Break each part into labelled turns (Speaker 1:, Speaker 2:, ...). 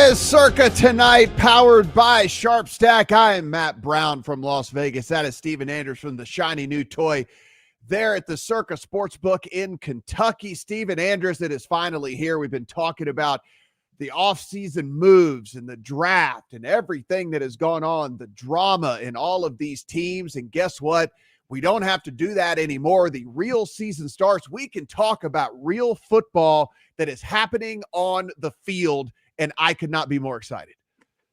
Speaker 1: is Circa tonight, powered by SharpStack. I am Matt Brown from Las Vegas. That is Stephen Andress from the shiny new toy there at the Circa Sportsbook in Kentucky. Stephen Andress, it is finally here. We've been talking about the offseason moves and the draft and everything that has gone on, the drama in all of these teams. And guess what? We don't have to do that anymore. The real season starts. We can talk about real football that is happening on the field, and I could not be more excited.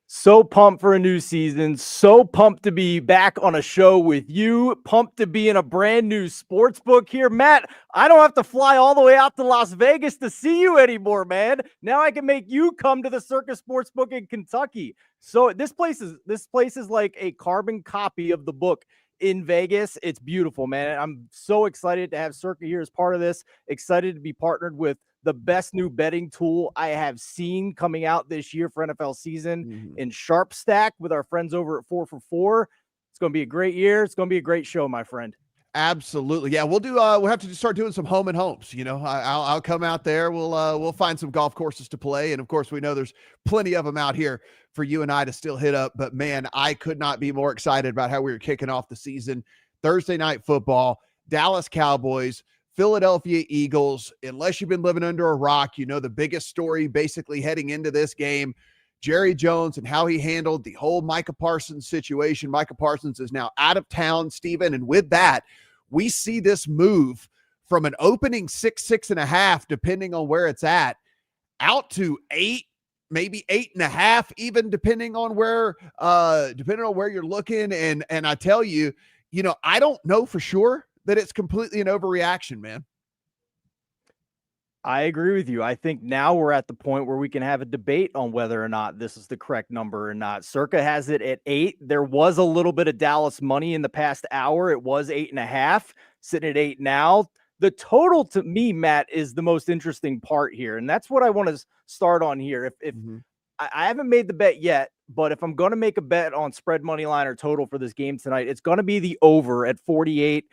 Speaker 2: So pumped for a new season. So pumped to be back on a show with you. Pumped to be in a brand new sports book here. Matt, I don't have to fly all the way out to Las Vegas to see you anymore, man. Now I can make you come to the Circa Sportsbook in Kentucky. So this place is like a carbon copy of the book in Vegas. It's beautiful, man. I'm so excited to have Circa here as part of this. Excited to be partnered with the best new betting tool I have seen coming out this year for NFL season in SharpStack with our friends over at 4for4. It's going to be a great year. It's going to be a great show, my friend.
Speaker 1: Absolutely. Yeah, we'll do. We'll have to start doing some home and homes. You know, I'll come out there. We'll find some golf courses to play, and of course, we know there's plenty of them out here for you and I to still hit up. But man, I could not be more excited about how we were kicking off the season. Thursday night football, Dallas Cowboys, Philadelphia Eagles. Unless you've been living under a rock, you know the biggest story basically heading into this game, Jerry Jones and how he handled the whole Micah Parsons situation. Micah Parsons is now out of town, Stephen, and with that, we see this move from an opening 6.5, depending on where it's at, out to 8, maybe 8.5, even depending on where you're looking. And I tell you, you know, I don't know for sure that it's completely an overreaction, man.
Speaker 2: I agree with you. I think now we're at the point where we can have a debate on whether or not this is the correct number or not. Circa has it at 8. There was a little bit of Dallas money in the past hour. It was 8.5, sitting at 8 now. The total to me, Matt, is the most interesting part here. And that's what I want to start on here. If I haven't made the bet yet, but if I'm going to make a bet on spread money line or total for this game tonight, it's going to be the over at 48.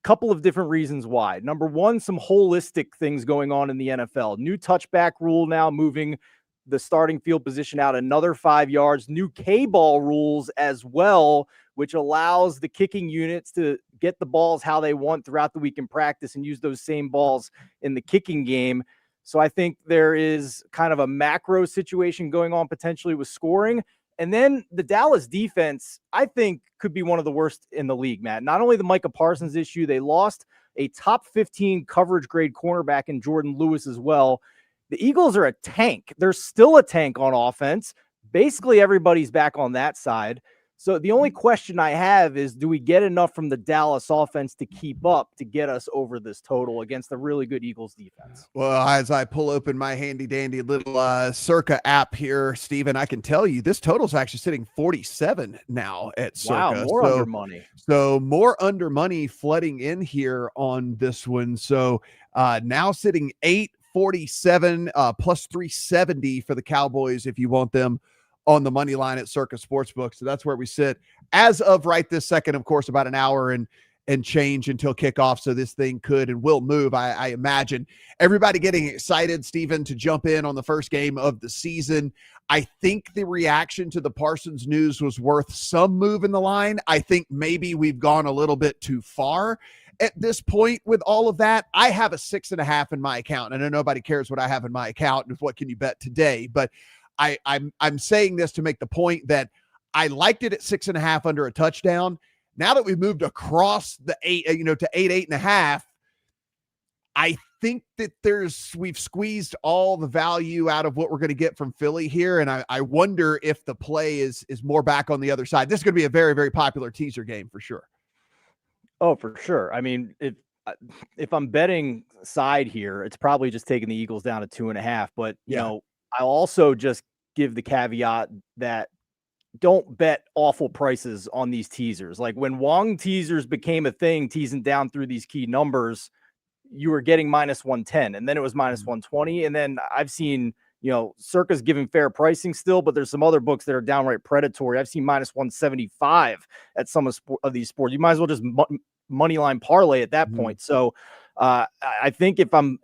Speaker 2: Couple of different reasons why. Number one, some holistic things going on in the NFL. New touchback rule now moving the starting field position out another 5 yards. New K-ball rules as well, which allows the kicking units to get the balls how they want throughout the week in practice and use those same balls in the kicking game. So I think there is kind of a macro situation going on potentially with scoring. And then the Dallas defense, I think, could be one of the worst in the league, Matt. Not only the Micah Parsons issue, they lost a top 15 coverage grade cornerback in Jordan Lewis as well. The Eagles are a tank. They're still a tank on offense. Basically, everybody's back on that side. So the only question I have is, do we get enough from the Dallas offense to keep up to get us over this total against a really good Eagles defense?
Speaker 1: Well, as I pull open my handy dandy little Circa app here, Stephen, I can tell you this total is actually sitting 47 now at Circa.
Speaker 2: Wow, more under money.
Speaker 1: So more under money flooding in here on this one. So now sitting 847 plus 370 for the Cowboys if you want them on the money line at Circa Sportsbook. So that's where we sit as of right this second. Of course, about an hour and change until kickoff. So this thing could and will move. I imagine everybody getting excited, Stephen, to jump in on the first game of the season. I think the reaction to the Parsons news was worth some move in the line. I think maybe we've gone a little bit too far at this point with all of that. I have a 6.5 in my account, and I know nobody cares what I have in my account and what can you bet today, but I'm saying this to make the point that I liked it at 6.5 under a touchdown. Now that we've moved across the 8, to 8.5, I think that we've squeezed all the value out of what we're going to get from Philly here. And I wonder if the play is more back on the other side. This is going to be a very, very popular teaser game for sure.
Speaker 2: Oh, for sure. I mean, if I'm betting side here, it's probably just taking the Eagles down to 2.5, but you know, I'll also just give the caveat that don't bet awful prices on these teasers. Like when Wong teasers became a thing, teasing down through these key numbers, you were getting minus 110 and then it was minus 120. And then I've seen, Circa's giving fair pricing still, but there's some other books that are downright predatory. I've seen minus 175 at some of these sports. You might as well just money line parlay at that point. So I think if I'm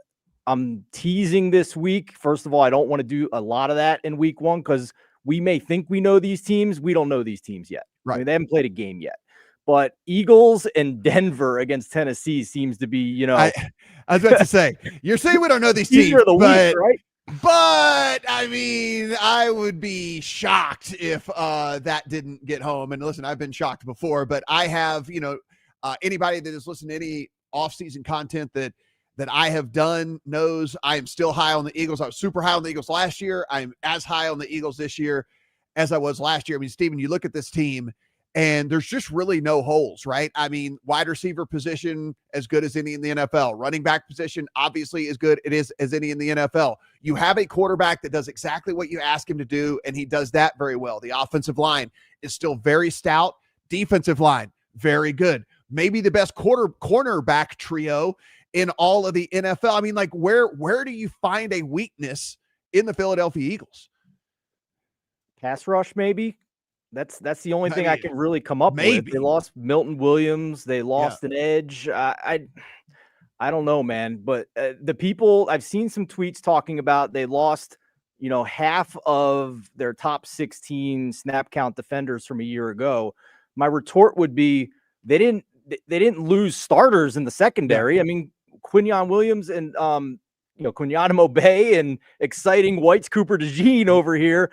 Speaker 2: I'm teasing this week. First of all, I don't want to do a lot of that in week one because we may think we know these teams. We don't know these teams yet.
Speaker 1: Right.
Speaker 2: I mean, they haven't played a game yet. But Eagles and Denver against Tennessee seems to be,
Speaker 1: I was about to say, you're saying we don't know these teams,
Speaker 2: week, right?
Speaker 1: But I mean, I would be shocked if that didn't get home. And listen, I've been shocked before, but I have, anybody that has listened to any offseason content that I have done knows I am still high on the Eagles. I was super high on the Eagles last year. I'm as high on the Eagles this year as I was last year. I mean, Steven, you look at this team and there's just really no holes, right? I mean, wide receiver position as good as any in the NFL. Running back position, obviously as good it is as any in the NFL. You have a quarterback that does exactly what you ask him to do, and he does that very well. The offensive line is still very stout. Defensive line, very good. Maybe the best cornerback trio in all of the NFL. I mean, like, where do you find a weakness in the Philadelphia Eagles?
Speaker 2: Pass rush, maybe. That's the only thing I can really come up with. They lost Milton Williams. They lost an edge. I don't know, man. But the people, I've seen some tweets talking about they lost, half of their top 16 snap count defenders from a year ago. My retort would be they didn't lose starters in the secondary. Yeah. I mean, Quinyon Williams and Quinyon Mobay and exciting White's Cooper DeJean over here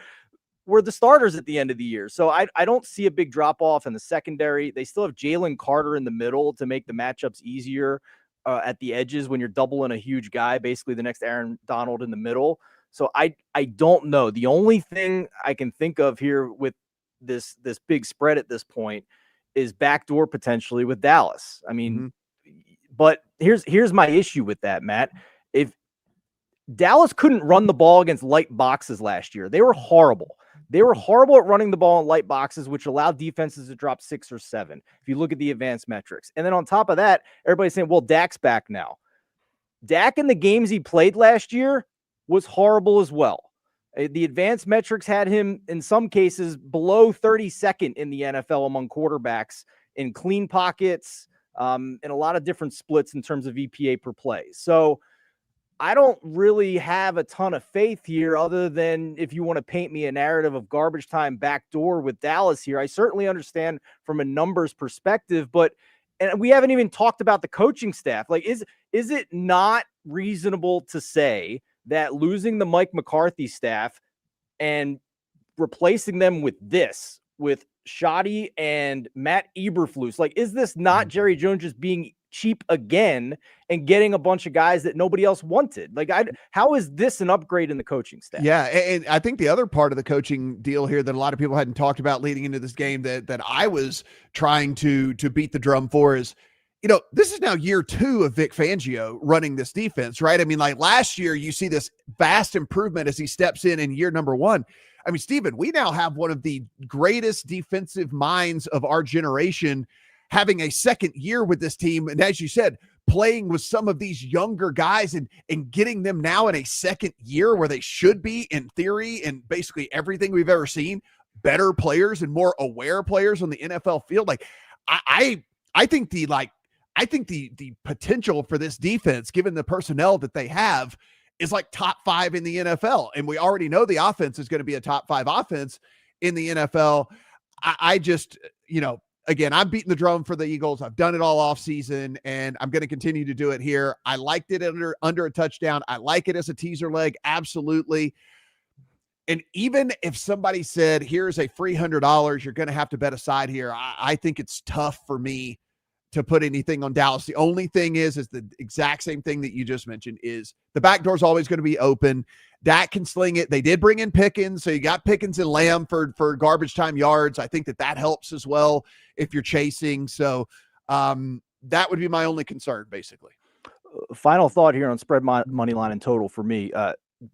Speaker 2: were the starters at the end of the year. So I don't see a big drop off in the secondary. They still have Jalen Carter in the middle to make the matchups easier at the edges when you're doubling a huge guy, basically the next Aaron Donald in the middle. So I don't know. The only thing I can think of here with this big spread at this point is backdoor potentially with Dallas. I mean, but here's my issue with that, Matt. If Dallas couldn't run the ball against light boxes last year, they were horrible. They were horrible at running the ball in light boxes, which allowed defenses to drop 6 or 7. If you look at the advanced metrics. And then on top of that, everybody's saying, well, Dak's back now. Dak in the games he played last year was horrible as well. The advanced metrics had him in some cases below 32nd in the NFL among quarterbacks in clean pockets, and a lot of different splits in terms of EPA per play. So I don't really have a ton of faith here other than if you want to paint me a narrative of garbage time backdoor with Dallas here. I certainly understand from a numbers perspective, and we haven't even talked about the coaching staff. Like, is it not reasonable to say that losing the Mike McCarthy staff and replacing them with Shoddy and Matt Eberflus, like, is this not Jerry Jones just being cheap again and getting a bunch of guys that nobody else wanted? Like, how is this an upgrade in the coaching staff?
Speaker 1: Yeah, and I think the other part of the coaching deal here that a lot of people hadn't talked about leading into this game that I was trying to beat the drum for is, this is now year 2 of Vic Fangio running this defense, right? I mean, like last year, you see this vast improvement as he steps in year number 1. I mean, Steven, we now have one of the greatest defensive minds of our generation having a second year with this team. And as you said, playing with some of these younger guys and getting them now in a second year where they should be, in theory, and basically everything we've ever seen, better players and more aware players on the NFL field. Like, I think the potential for this defense, given the personnel that they have, is like top 5 in the NFL. And we already know the offense is going to be a top 5 offense in the NFL. I just, again, I'm beating the drum for the Eagles. I've done it all off season, and I'm going to continue to do it here. I liked it under a touchdown. I like it as a teaser leg. Absolutely. And even if somebody said, here's a free $100, you're going to have to bet a side here. I think it's tough for me to put anything on Dallas. The only thing is the exact same thing that you just mentioned, is the back door is always going to be open. Dak can sling it. They did bring in Pickens, so you got Pickens and Lamb for garbage time yards. I think that helps as well if you're chasing. So that would be my only concern, basically.
Speaker 2: Final thought here on spread money line and total for me.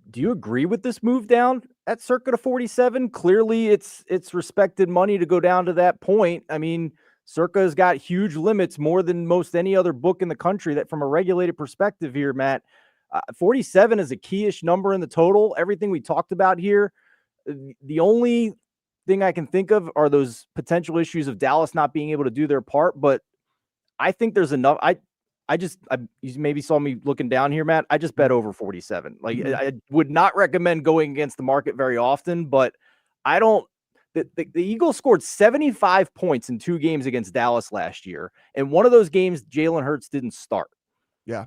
Speaker 2: Do you agree with this move down at Circa to 47? Clearly, it's respected money to go down to that point. I mean, Circa's got huge limits, more than most any other book in the country, that from a regulated perspective here, Matt. 47 is a key-ish number in the total. Everything we talked about here, the only thing I can think of are those potential issues of Dallas not being able to do their part. But I think there's enough. I you maybe saw me looking down here, Matt. I just bet over 47. Like I would not recommend going against the market very often, but I don't. The Eagles scored 75 points in 2 games against Dallas last year, and one of those games Jalen Hurts didn't start.
Speaker 1: Yeah,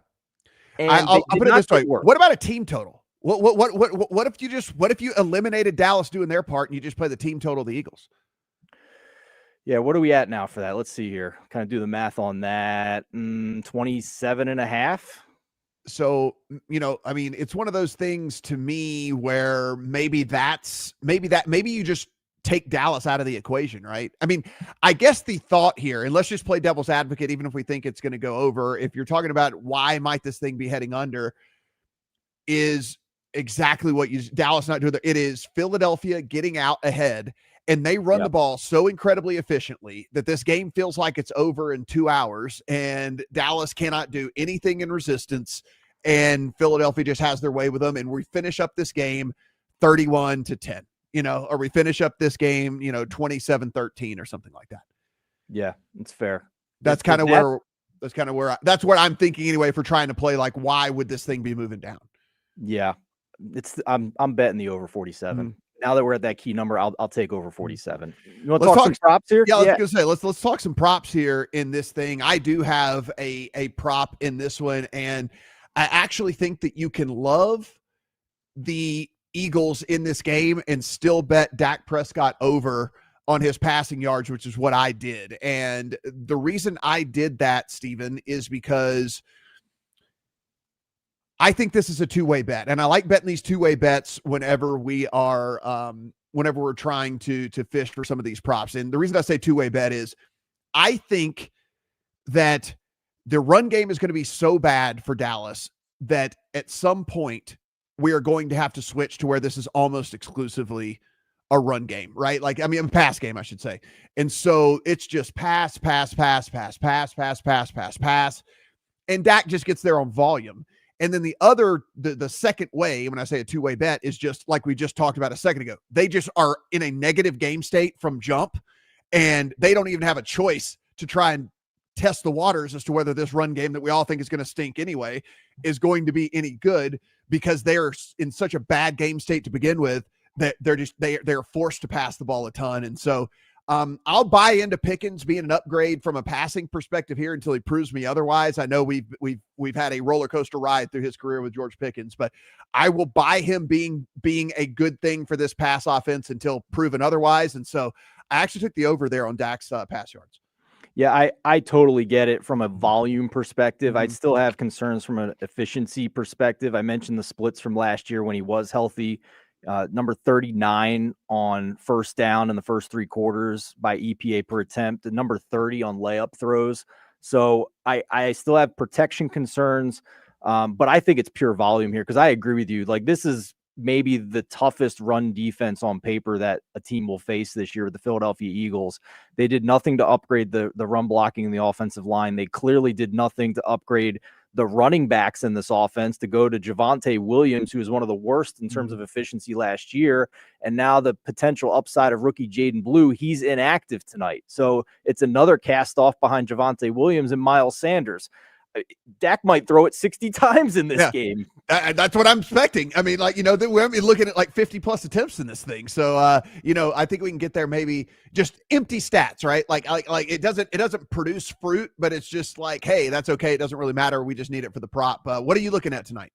Speaker 2: and
Speaker 1: I'll put it this way:
Speaker 2: worse.
Speaker 1: what about a team total? What if you eliminated Dallas doing their part and you just play the team total of the Eagles?
Speaker 2: Yeah, what are we at now for that? Let's see here. Kind of do the math on that. 27.5.
Speaker 1: So, I mean, it's one of those things to me where maybe you just take Dallas out of the equation, right? I mean, I guess the thought here, and let's just play devil's advocate, even if we think it's going to go over, if you're talking about why might this thing be heading under, is exactly what Dallas not doing there. It is Philadelphia getting out ahead, and they run the ball so incredibly efficiently that this game feels like it's over in 2 hours, and Dallas cannot do anything in resistance, and Philadelphia just has their way with them, and we finish up this game 31-10, or we finish up this game, 27-13 or something like that.
Speaker 2: Yeah, it's fair.
Speaker 1: That's kind of where I'm thinking anyway, for trying to play, like, why would this thing be moving down?
Speaker 2: Yeah, I'm betting the over 47. Now that we're at that key number, I'll take over 47. You want to talk some props here?
Speaker 1: Yeah, I was gonna say let's talk some props here in this thing. I do have a prop in this one, and I actually think that you can love the Eagles in this game and still bet Dak Prescott over on his passing yards, which is what I did. And the reason I did that, Steven, is because I think this is a two-way bet, and I like betting these two-way bets whenever we're trying to fish for some of these props. And the reason I say two-way bet is I think that the run game is going to be so bad for Dallas that at some point we are going to have to switch to where this is almost exclusively a run game, right? Like, I mean, a pass game, I should say. And so it's just pass. And Dak just gets there on volume. And then the second way, when I say a two-way bet, is just like we just talked about a second ago. They just are in a negative game state from jump, and they don't even have a choice to try and test the waters as to whether this run game that we all think is going to stink anyway is going to be any good, because they're in such a bad game state to begin with that they're forced to pass the ball a ton. And so I'll buy into Pickens being an upgrade from a passing perspective here until he proves me otherwise. I know we've had a roller coaster ride through his career with George Pickens, but I will buy him being a good thing for this pass offense until proven otherwise. And so I actually took the over there on Dak's pass yards.
Speaker 2: Yeah, I totally get it from a volume perspective. I'd still have concerns from an efficiency perspective. I mentioned the splits from last year when he was healthy. Number 39 on first down in the first 3 quarters by EPA per attempt, and number 30 on layup throws. So I still have protection concerns, but I think it's pure volume here, because I agree with you. Like, this is maybe the toughest run defense on paper that a team will face this year with the Philadelphia Eagles. They did nothing to upgrade the run blocking in the offensive line. They clearly did nothing to upgrade the running backs in this offense to go to Javonte Williams, who was one of the worst in terms of efficiency last year. And now the potential upside of rookie Jaden Blue, he's inactive tonight. So it's another cast off behind Javonte Williams and Miles Sanders. Dak might throw it 60 times in this game.
Speaker 1: That's what I'm expecting. I mean, like, we're looking at like 50 plus attempts in this thing. So, I think we can get there, maybe just empty stats, right? Like it doesn't produce fruit, but it's just like, hey, that's okay. It doesn't really matter. We just need it for the prop. What are you looking at tonight?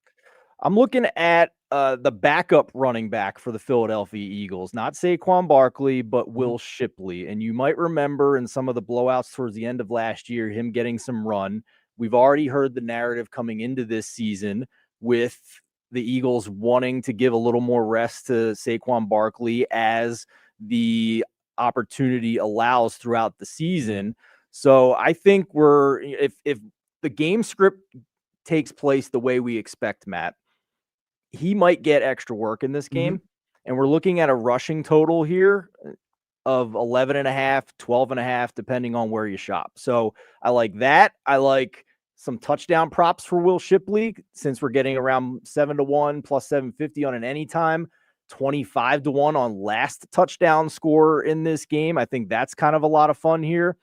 Speaker 2: I'm looking at the backup running back for the Philadelphia Eagles, not Saquon Barkley, but Will Shipley. And you might remember in some of the blowouts towards the end of last year, him getting some run. We've already heard the narrative coming into this season with the Eagles wanting to give a little more rest to Saquon Barkley as the opportunity allows throughout the season. So I think if the game script takes place the way we expect, Matt, he might get extra work in this game. And we're looking at a rushing total here of 11.5, 12.5, depending on where you shop. So I like that. I like some touchdown props for Will Shipley, since we're getting around 7-1 plus 750 on an anytime, 25-1 on last touchdown score in this game. I think that's kind of a lot of fun here.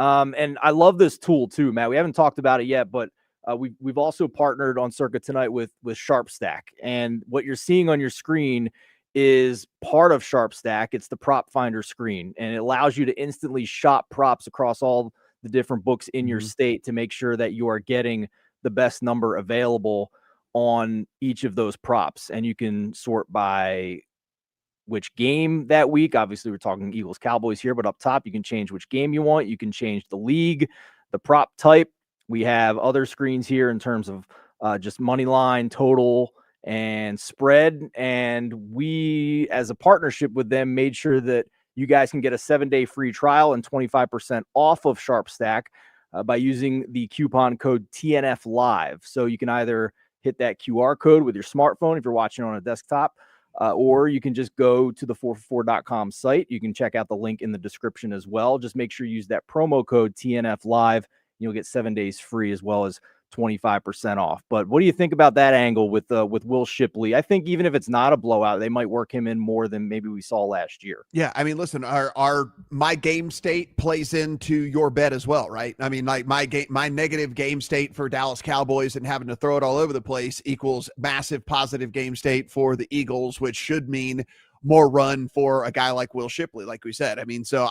Speaker 2: And I love this tool too, Matt. We haven't talked about it yet, but We've also partnered on Circa tonight with SharpStack, and what you're seeing on your screen is part of SharpStack. It's the prop finder screen, and it allows you to instantly shop props across all the different books in your state to make sure that you are getting the best number available on each of those props. And you can sort by which game that week. Obviously, we're talking Eagles Cowboys here, but up top, you can change which game you want. You can change the league, the prop type. We have other screens here in terms of just money line, total, and spread. And we, as a partnership with them, made sure that you guys can get a 7-day free trial and 25% off of SharpStack by using the coupon code TNF Live. So you can either hit that QR code with your smartphone if you're watching on a desktop, or you can just go to the 4for4.com site. You can check out the link in the description as well. Just make sure you use that promo code TNF Live. You'll get 7 days free as well as 25% off. But what do you think about that angle with Will Shipley? I think even if it's not a blowout, they might work him in more than maybe we saw last year.
Speaker 1: Yeah, I mean, listen, my game state plays into your bet as well, right? I mean, like my negative game state for Dallas Cowboys and having to throw it all over the place equals massive positive game state for the Eagles, which should mean more run for a guy like Will Shipley, like we said. I mean, so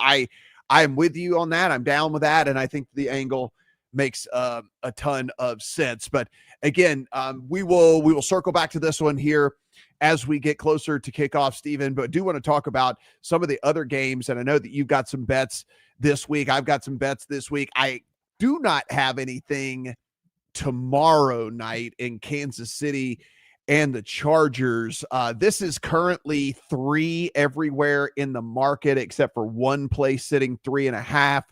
Speaker 1: I'm with you on that. I'm down with that, and I think the angle makes a ton of sense. But again, we will circle back to this one here as we get closer to kickoff, Stephen. But I do want to talk about some of the other games, and I know that you've got some bets this week. I've got some bets this week. I do not have anything tomorrow night in Kansas City and the Chargers. This is currently 3 everywhere in the market except for one place sitting 3.5.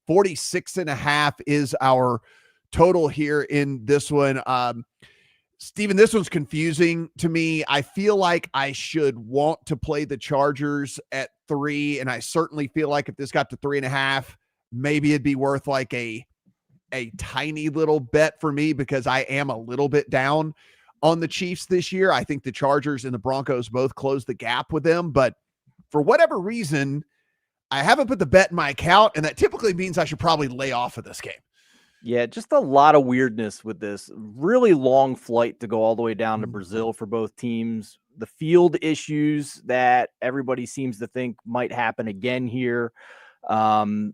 Speaker 1: 46.5 is our total here in this one. Stephen, this one's confusing to me. I feel like I should want to play the Chargers at 3, and I certainly feel like if this got to 3.5, maybe it'd be worth like a tiny little bet for me because I am a little bit down on the Chiefs this year. I think the Chargers and the Broncos both close the gap with them, but for whatever reason, I haven't put the bet in my account, and that typically means I should probably lay off of this game.
Speaker 2: Yeah, just a lot of weirdness with this. Really long flight to go all the way down to Brazil for both teams. The field issues that everybody seems to think might happen again here,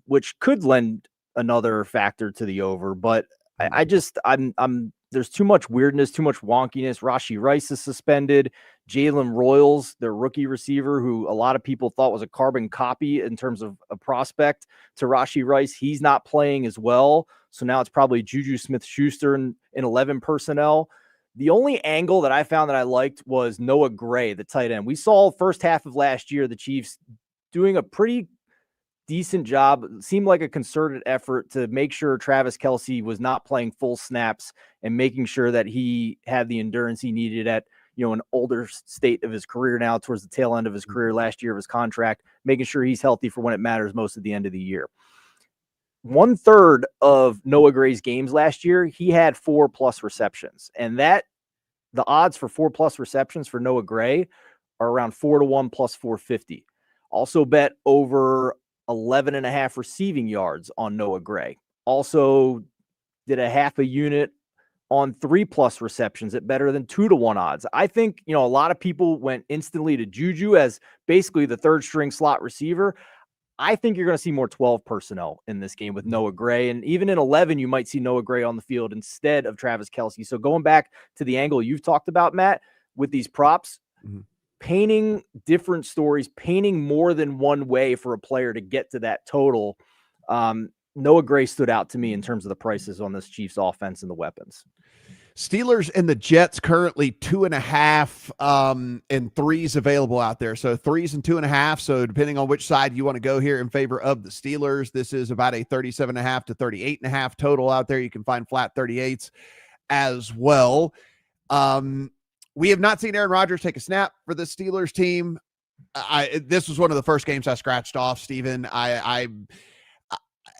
Speaker 2: which could lend another factor to the over. But I'm there's too much weirdness, too much wonkiness. Rashee Rice is suspended. Jalen Royals, their rookie receiver, who a lot of people thought was a carbon copy in terms of a prospect to Rashee Rice, he's not playing as well. So now it's probably Juju Smith-Schuster in 11 personnel. The only angle that I found that I liked was Noah Gray, the tight end. We saw first half of last year, the Chiefs doing a pretty decent job. It seemed like a concerted effort to make sure Travis Kelce was not playing full snaps and making sure that he had the endurance he needed at, an older state of his career now, towards the tail end of his career, last year of his contract, making sure he's healthy for when it matters most at the end of the year. 1/3 of Noah Gray's games last year, he had 4+ receptions, and that the odds for 4+ receptions for Noah Gray are around 4-1 plus 450. Also bet over 11.5 receiving yards on Noah Gray. Also did a half a unit on 3+ receptions at better than 2-1 odds. I think, a lot of people went instantly to Juju as basically the third string slot receiver. I think you're going to see more 12 personnel in this game with Noah Gray. And even in 11, you might see Noah Gray on the field instead of Travis Kelce. So going back to the angle you've talked about, Matt, with these props, painting different stories, painting more than one way for a player to get to that total. Noah Gray stood out to me in terms of the prices on this Chiefs offense and the weapons.
Speaker 1: Steelers and the Jets currently 2.5 and 3s available out there. So 3s and 2.5. So depending on which side you want to go here in favor of the Steelers, this is about a 37.5 to 38.5 total out there. You can find flat 38s as well. We have not seen Aaron Rodgers take a snap for the Steelers team. This was one of the first games I scratched off, Stephen.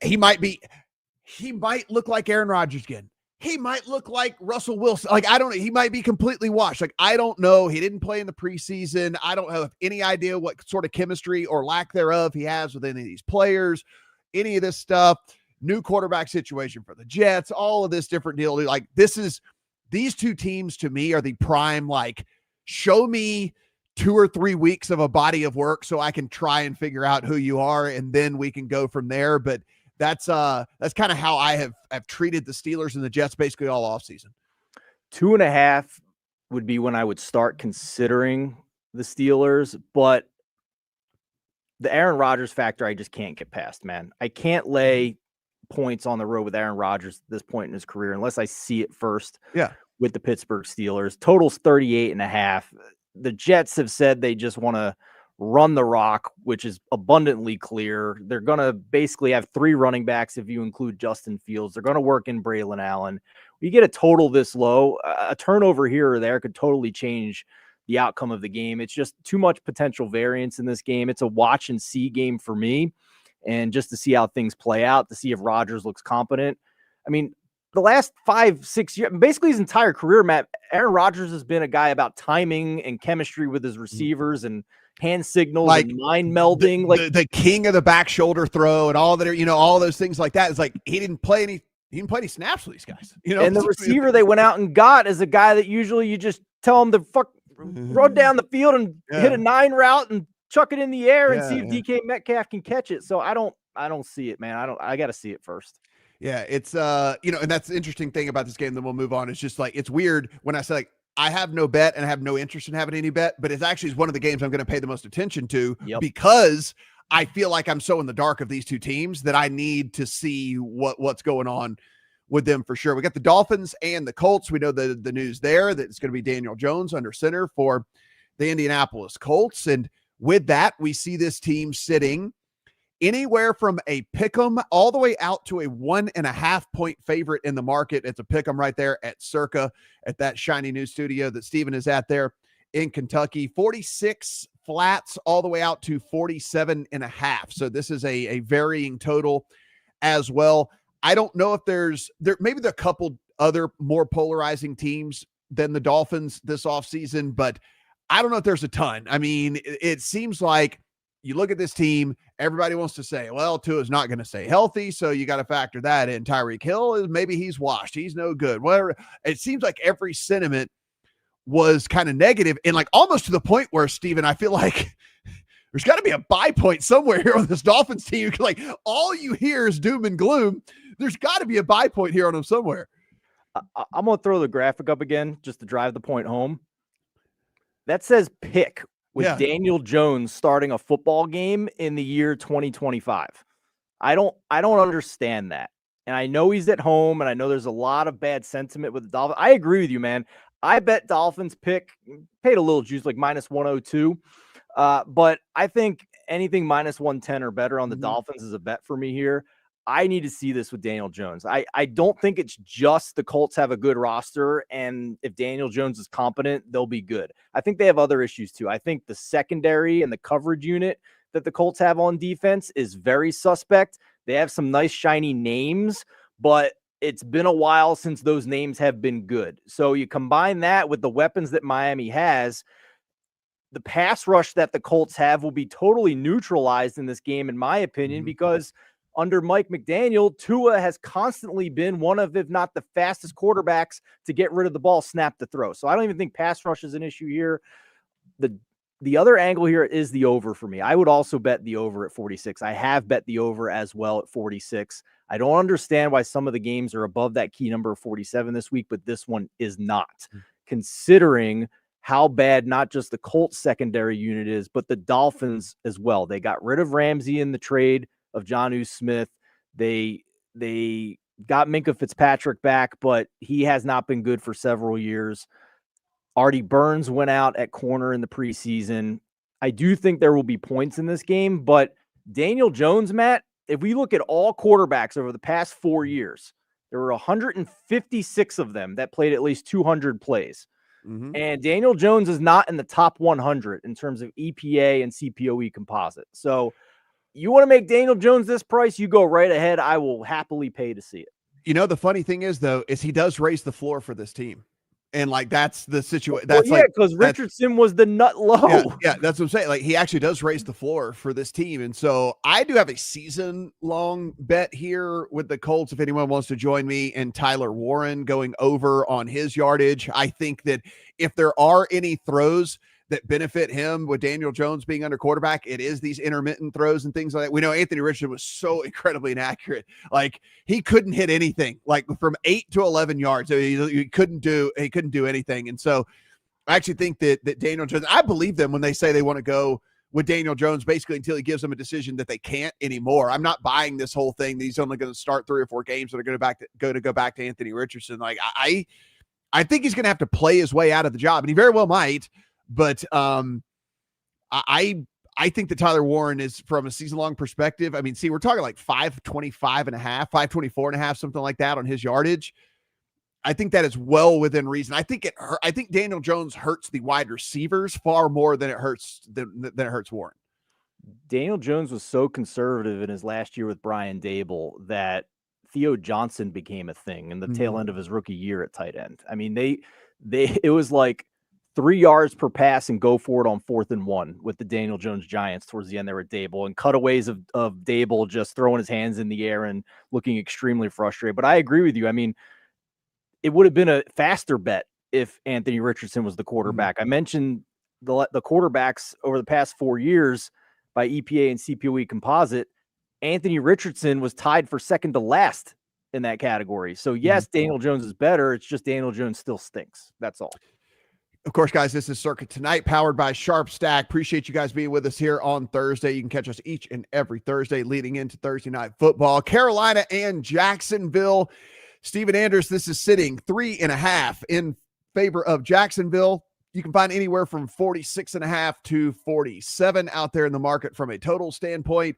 Speaker 1: He might look like Aaron Rodgers again. He might look like Russell Wilson. Like, I don't know. He might be completely washed. Like, I don't know. He didn't play in the preseason. I don't have any idea what sort of chemistry or lack thereof he has with any of these players, any of this stuff. new quarterback situation for the Jets, all of this different deal. Like these two teams to me are the prime, like, show me 2 or 3 weeks of a body of work so I can try and figure out who you are, and then we can go from there. But that's kind of how I have treated the Steelers and the Jets basically all offseason.
Speaker 2: 2.5 would be when I would start considering the Steelers, but the Aaron Rodgers factor I just can't get past, man. I can't lay points on the road with Aaron Rodgers at this point in his career unless I see it first.
Speaker 1: Yeah.
Speaker 2: With the Pittsburgh Steelers. Total's 38.5. The Jets have said they just want to run the rock, which is abundantly clear. They're going to basically have 3 running backs if you include Justin Fields. They're going to work in Braylon Allen. You get a total this low, a turnover here or there could totally change the outcome of the game. It's just too much potential variance in this game. It's a watch and see game for me. And just to see how things play out, to see if Rodgers looks competent. I mean, the last 5-6 years, basically his entire career, Matt, Aaron Rodgers has been a guy about timing and chemistry with his receivers and hand signals, like, and mind melding.
Speaker 1: The king of the back shoulder throw and all that, all those things like that. It's like he didn't play any snaps with these guys. And
Speaker 2: the receiver they went out and got is a guy that usually you just tell him to run down the field and hit a 9 route and chuck it in the air and see if DK Metcalf can catch it. So I don't see it, man. I got to see it first.
Speaker 1: Yeah, it's and that's the interesting thing about this game. Then we'll move on. It's just like, it's weird when I say, like, I have no bet and I have no interest in having any bet, but it's actually one of the games I'm going to pay the most attention to because I feel like I'm so in the dark of these two teams that I need to see what's going on with them for sure. We got the Dolphins and the Colts. We know the news there that it's going to be Daniel Jones under center for the Indianapolis Colts. And with that, we see this team sitting anywhere from a pick'em all the way out to a 1.5 point favorite in the market. It's a pick'em right there at Circa, at that shiny new studio that Steven is at there in Kentucky. 46 flats all the way out to 47.5. So this is a varying total as well. I don't know if there maybe there are a couple other more polarizing teams than the Dolphins this offseason, but I don't know if there's a ton. I mean, it seems like you look at this team, everybody wants to say, well, Tua's not going to stay healthy, so you got to factor that in. Tyreek Hill is maybe he's washed. He's no good. Whatever. It seems like every sentiment was kind of negative, and like almost to the point where, Steven, I feel like there's got to be a buy point somewhere here on this Dolphins team. Like, all you hear is doom and gloom. There's got to be a buy point here on them somewhere.
Speaker 2: I'm going to throw the graphic up again just to drive the point home. That says pick with Daniel Jones starting a football game in the year 2025. I don't understand that. And I know he's at home, and I know there's a lot of bad sentiment with the Dolphins. I agree with you, man. I bet Dolphins pick, paid a little juice, like minus 102. But I think anything minus 110 or better on the Dolphins is a bet for me here. I need to see this with Daniel Jones. I don't think it's just the Colts have a good roster, and if Daniel Jones is competent, they'll be good. I think they have other issues too. I think the secondary and the coverage unit that the Colts have on defense is very suspect. They have some nice shiny names, but it's been a while since those names have been good. So you combine that with the weapons that Miami has, the pass rush that the Colts have will be totally neutralized in this game, in my opinion, because under Mike McDaniel, Tua has constantly been one of, if not the fastest quarterbacks to get rid of the ball, snap to throw. So I don't even think pass rush is an issue here. The other angle here is the over for me. I would also bet the over at 46. I have bet the over as well at 46. I don't understand why some of the games are above that key number of 47 this week, but this one is not, considering how bad not just the Colts secondary unit is, but the Dolphins as well. They got rid of Ramsey in the trade of Jonnu Smith. They got Minkah Fitzpatrick back, but he has not been good for several years. Artie Burns went out at corner in the preseason. I do think there will be points in this game, but Daniel Jones, Matt, if we look at all quarterbacks over the past 4 years, there were 156 of them that played at least 200 plays. And Daniel Jones is not in the top 100 in terms of EPA and CPOE composite. So you want to make Daniel Jones this price, you go right ahead. I will happily pay to see it.
Speaker 1: The funny thing is, though, is he does raise the floor for this team. And like, that's the situation.
Speaker 2: Well,
Speaker 1: That's
Speaker 2: yeah, because Richardson was the nut low.
Speaker 1: Yeah, that's what I'm saying. Like, he actually does raise the floor for this team. And so I do have a season-long bet here with the Colts, if anyone wants to join me, and Tyler Warren going over on his yardage. I think that if there are any throws that benefit him with Daniel Jones being under quarterback, it is these intermittent throws and things like that. We know Anthony Richardson was so incredibly inaccurate. Like, he couldn't hit anything, like from 8 to 11 yards. So he couldn't do anything. And so I actually think that Daniel Jones, I believe them when they say they want to go with Daniel Jones basically until he gives them a decision that they can't anymore. I'm not buying this whole thing that he's only going to start 3 or 4 games that are going to go back to Anthony Richardson. Like, I think he's going to have to play his way out of the job, and he very well might. But I think that Tyler Warren is, from a season-long perspective, I mean, see, we're talking like 525 and a half, 524 and a half, something like that on his yardage. I think that is well within reason. I think Daniel Jones hurts the wide receivers far more than it hurts Warren.
Speaker 2: Daniel Jones was so conservative in his last year with Brian Dable that Theo Johnson became a thing in the tail end of his rookie year at tight end. I mean, it was like 3 yards per pass and go for it on 4th and 1 with the Daniel Jones Giants towards the end there at Dable, and cutaways of Dable just throwing his hands in the air and looking extremely frustrated. But I agree with you. I mean, it would have been a faster bet if Anthony Richardson was the quarterback. I mentioned the quarterbacks over the past 4 years by EPA and CPOE composite. Anthony Richardson was tied for second to last in that category. So yes, Daniel Jones is better. It's just Daniel Jones still stinks. That's all.
Speaker 1: Of course, guys, this is Circa Tonight, powered by SharpStack. Appreciate you guys being with us here on Thursday. You can catch us each and every Thursday leading into Thursday Night Football. Carolina and Jacksonville. Stephen Andress, this is sitting 3.5 in favor of Jacksonville. You can find anywhere from 46.5 to 47 out there in the market from a total standpoint.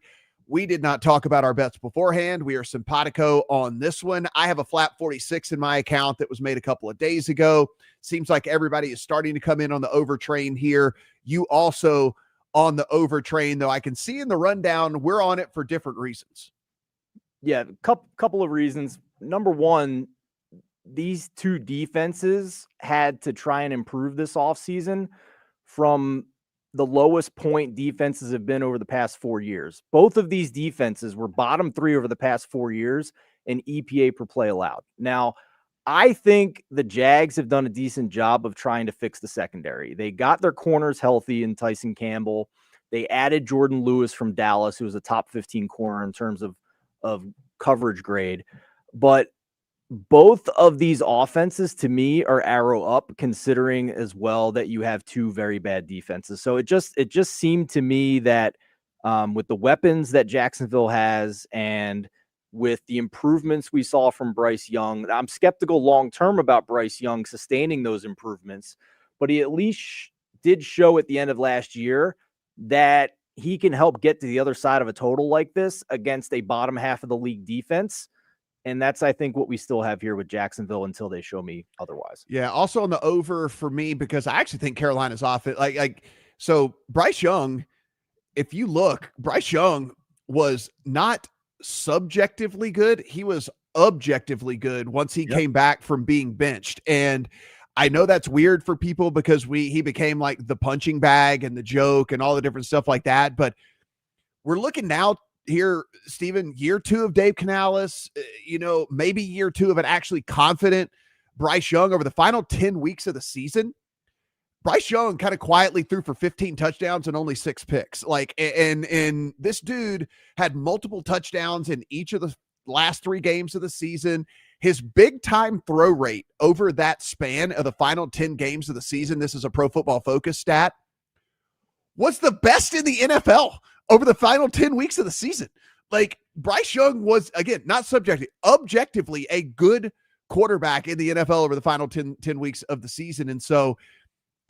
Speaker 1: We did not talk about our bets beforehand. We are simpatico on this one. I have a flat 46 in my account that was made a couple of days ago. Seems like everybody is starting to come in on the over train here. You also on the over train, though I can see in the rundown, we're on it for different reasons.
Speaker 2: Yeah, couple of reasons. Number one, these two defenses had to try and improve this offseason from the lowest point defenses have been over the past 4 years. Both of these defenses were bottom 3 over the past 4 years in EPA per play allowed. Now, I think the Jags have done a decent job of trying to fix the secondary. They got their corners healthy in Tyson Campbell. They added Jordan Lewis from Dallas, who was a top 15 corner in terms of coverage grade. But both of these offenses, to me, are arrow up, considering as well that you have 2 very bad defenses. So it just seemed to me that with the weapons that Jacksonville has and with the improvements we saw from Bryce Young, I'm skeptical long-term about Bryce Young sustaining those improvements, but he at least did show at the end of last year that he can help get to the other side of a total like this against a bottom half of the league defense. And that's, I think, what we still have here with Jacksonville until they show me otherwise.
Speaker 1: Yeah, also on the over for me, because I actually think Carolina's off it. So Bryce Young, if you look, Bryce Young was not subjectively good. He was objectively good once he came back from being benched. And I know that's weird for people because he became like the punching bag and the joke and all the different stuff like that. But we're looking now here, Stephen, year 2 of Dave Canales, maybe year 2 of an actually confident Bryce Young. Over the final 10 weeks of the season, Bryce Young kind of quietly threw for 15 touchdowns and only 6 picks. And this dude had multiple touchdowns in each of the last 3 games of the season. His big time throw rate over that span of the final 10 games of the season, this is a Pro Football Focus stat, was the best in the NFL over the final 10 weeks of the season. Like, Bryce Young was, again, not subjectively, objectively a good quarterback in the NFL over the final 10 weeks of the season. And so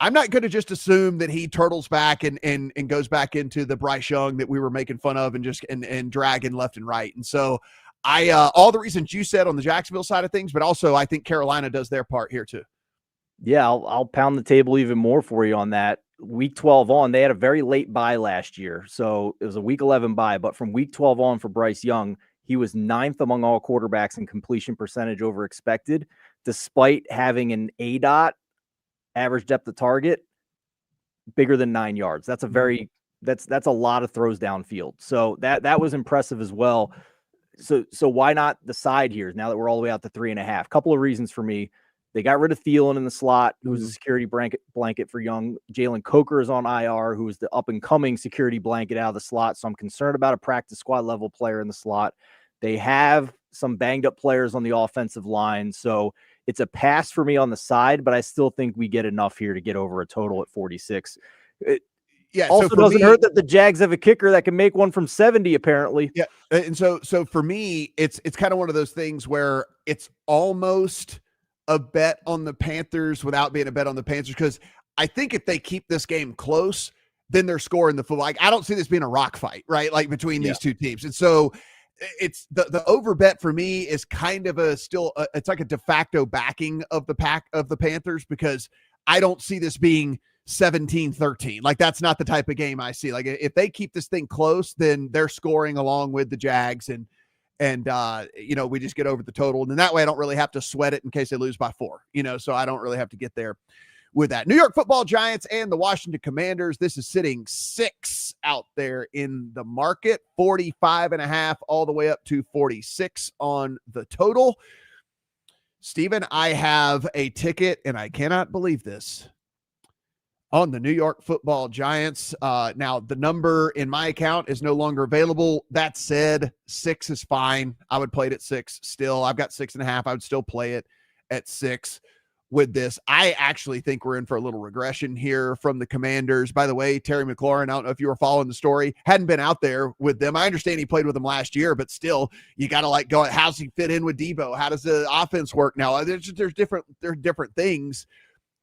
Speaker 1: I'm not going to just assume that he turtles back and goes back into the Bryce Young that we were making fun of and dragging left and right. And so all the reasons you said on the Jacksonville side of things, but also I think Carolina does their part here too.
Speaker 2: Yeah, I'll pound the table even more for you on that. Week 12 on, they had a very late bye last year. So it was a week 11 bye, but from week 12 on for Bryce Young, he was 9th among all quarterbacks in completion percentage over expected, despite having an ADOT, average depth of target, bigger than 9 yards. That's a lot of throws downfield. So that was impressive as well. So why not the side here now that we're all the way out to 3.5? Couple of reasons for me. They got rid of Thielen in the slot, who was a security blanket for young. Jalen Coker is on IR, who is the up-and-coming security blanket out of the slot. So I'm concerned about a practice squad level player in the slot. They have some banged-up players on the offensive line. So it's a pass for me on the side, but I still think we get enough here to get over a total at 46. It also doesn't hurt that the Jags have a kicker that can make one from 70, apparently.
Speaker 1: Yeah. And so for me, it's kind of one of those things where it's almost a bet on the Panthers without being a bet on the Panthers, because I think if they keep this game close, then they're scoring the football. Like, I don't see this being a rock fight, right? Like between these two teams. And so it's the over bet for me is kind of it's like a de facto backing of the Panthers, because I don't see this being 17-13. Like, that's not the type of game I see. Like, if they keep this thing close, then they're scoring along with the Jags, and we just get over the total. And then that way I don't really have to sweat it in case they lose by 4, so I don't really have to get there with that. New York Football Giants and the Washington Commanders. This is sitting 6 out there in the market, 45.5 all the way up to 46 on the total. Steven, I have a ticket, and I cannot believe this, on the New York Football Giants. Now, the number in my account is no longer available. That said, 6 is fine. I would play it at 6 still. I've got 6.5. I would still play it at 6 with this. I actually think we're in for a little regression here from the Commanders. By the way, Terry McLaurin, I don't know if you were following the story, hadn't been out there with them. I understand he played with them last year, but still, you got to go, how's he fit in with Debo? How does the offense work now? There's different things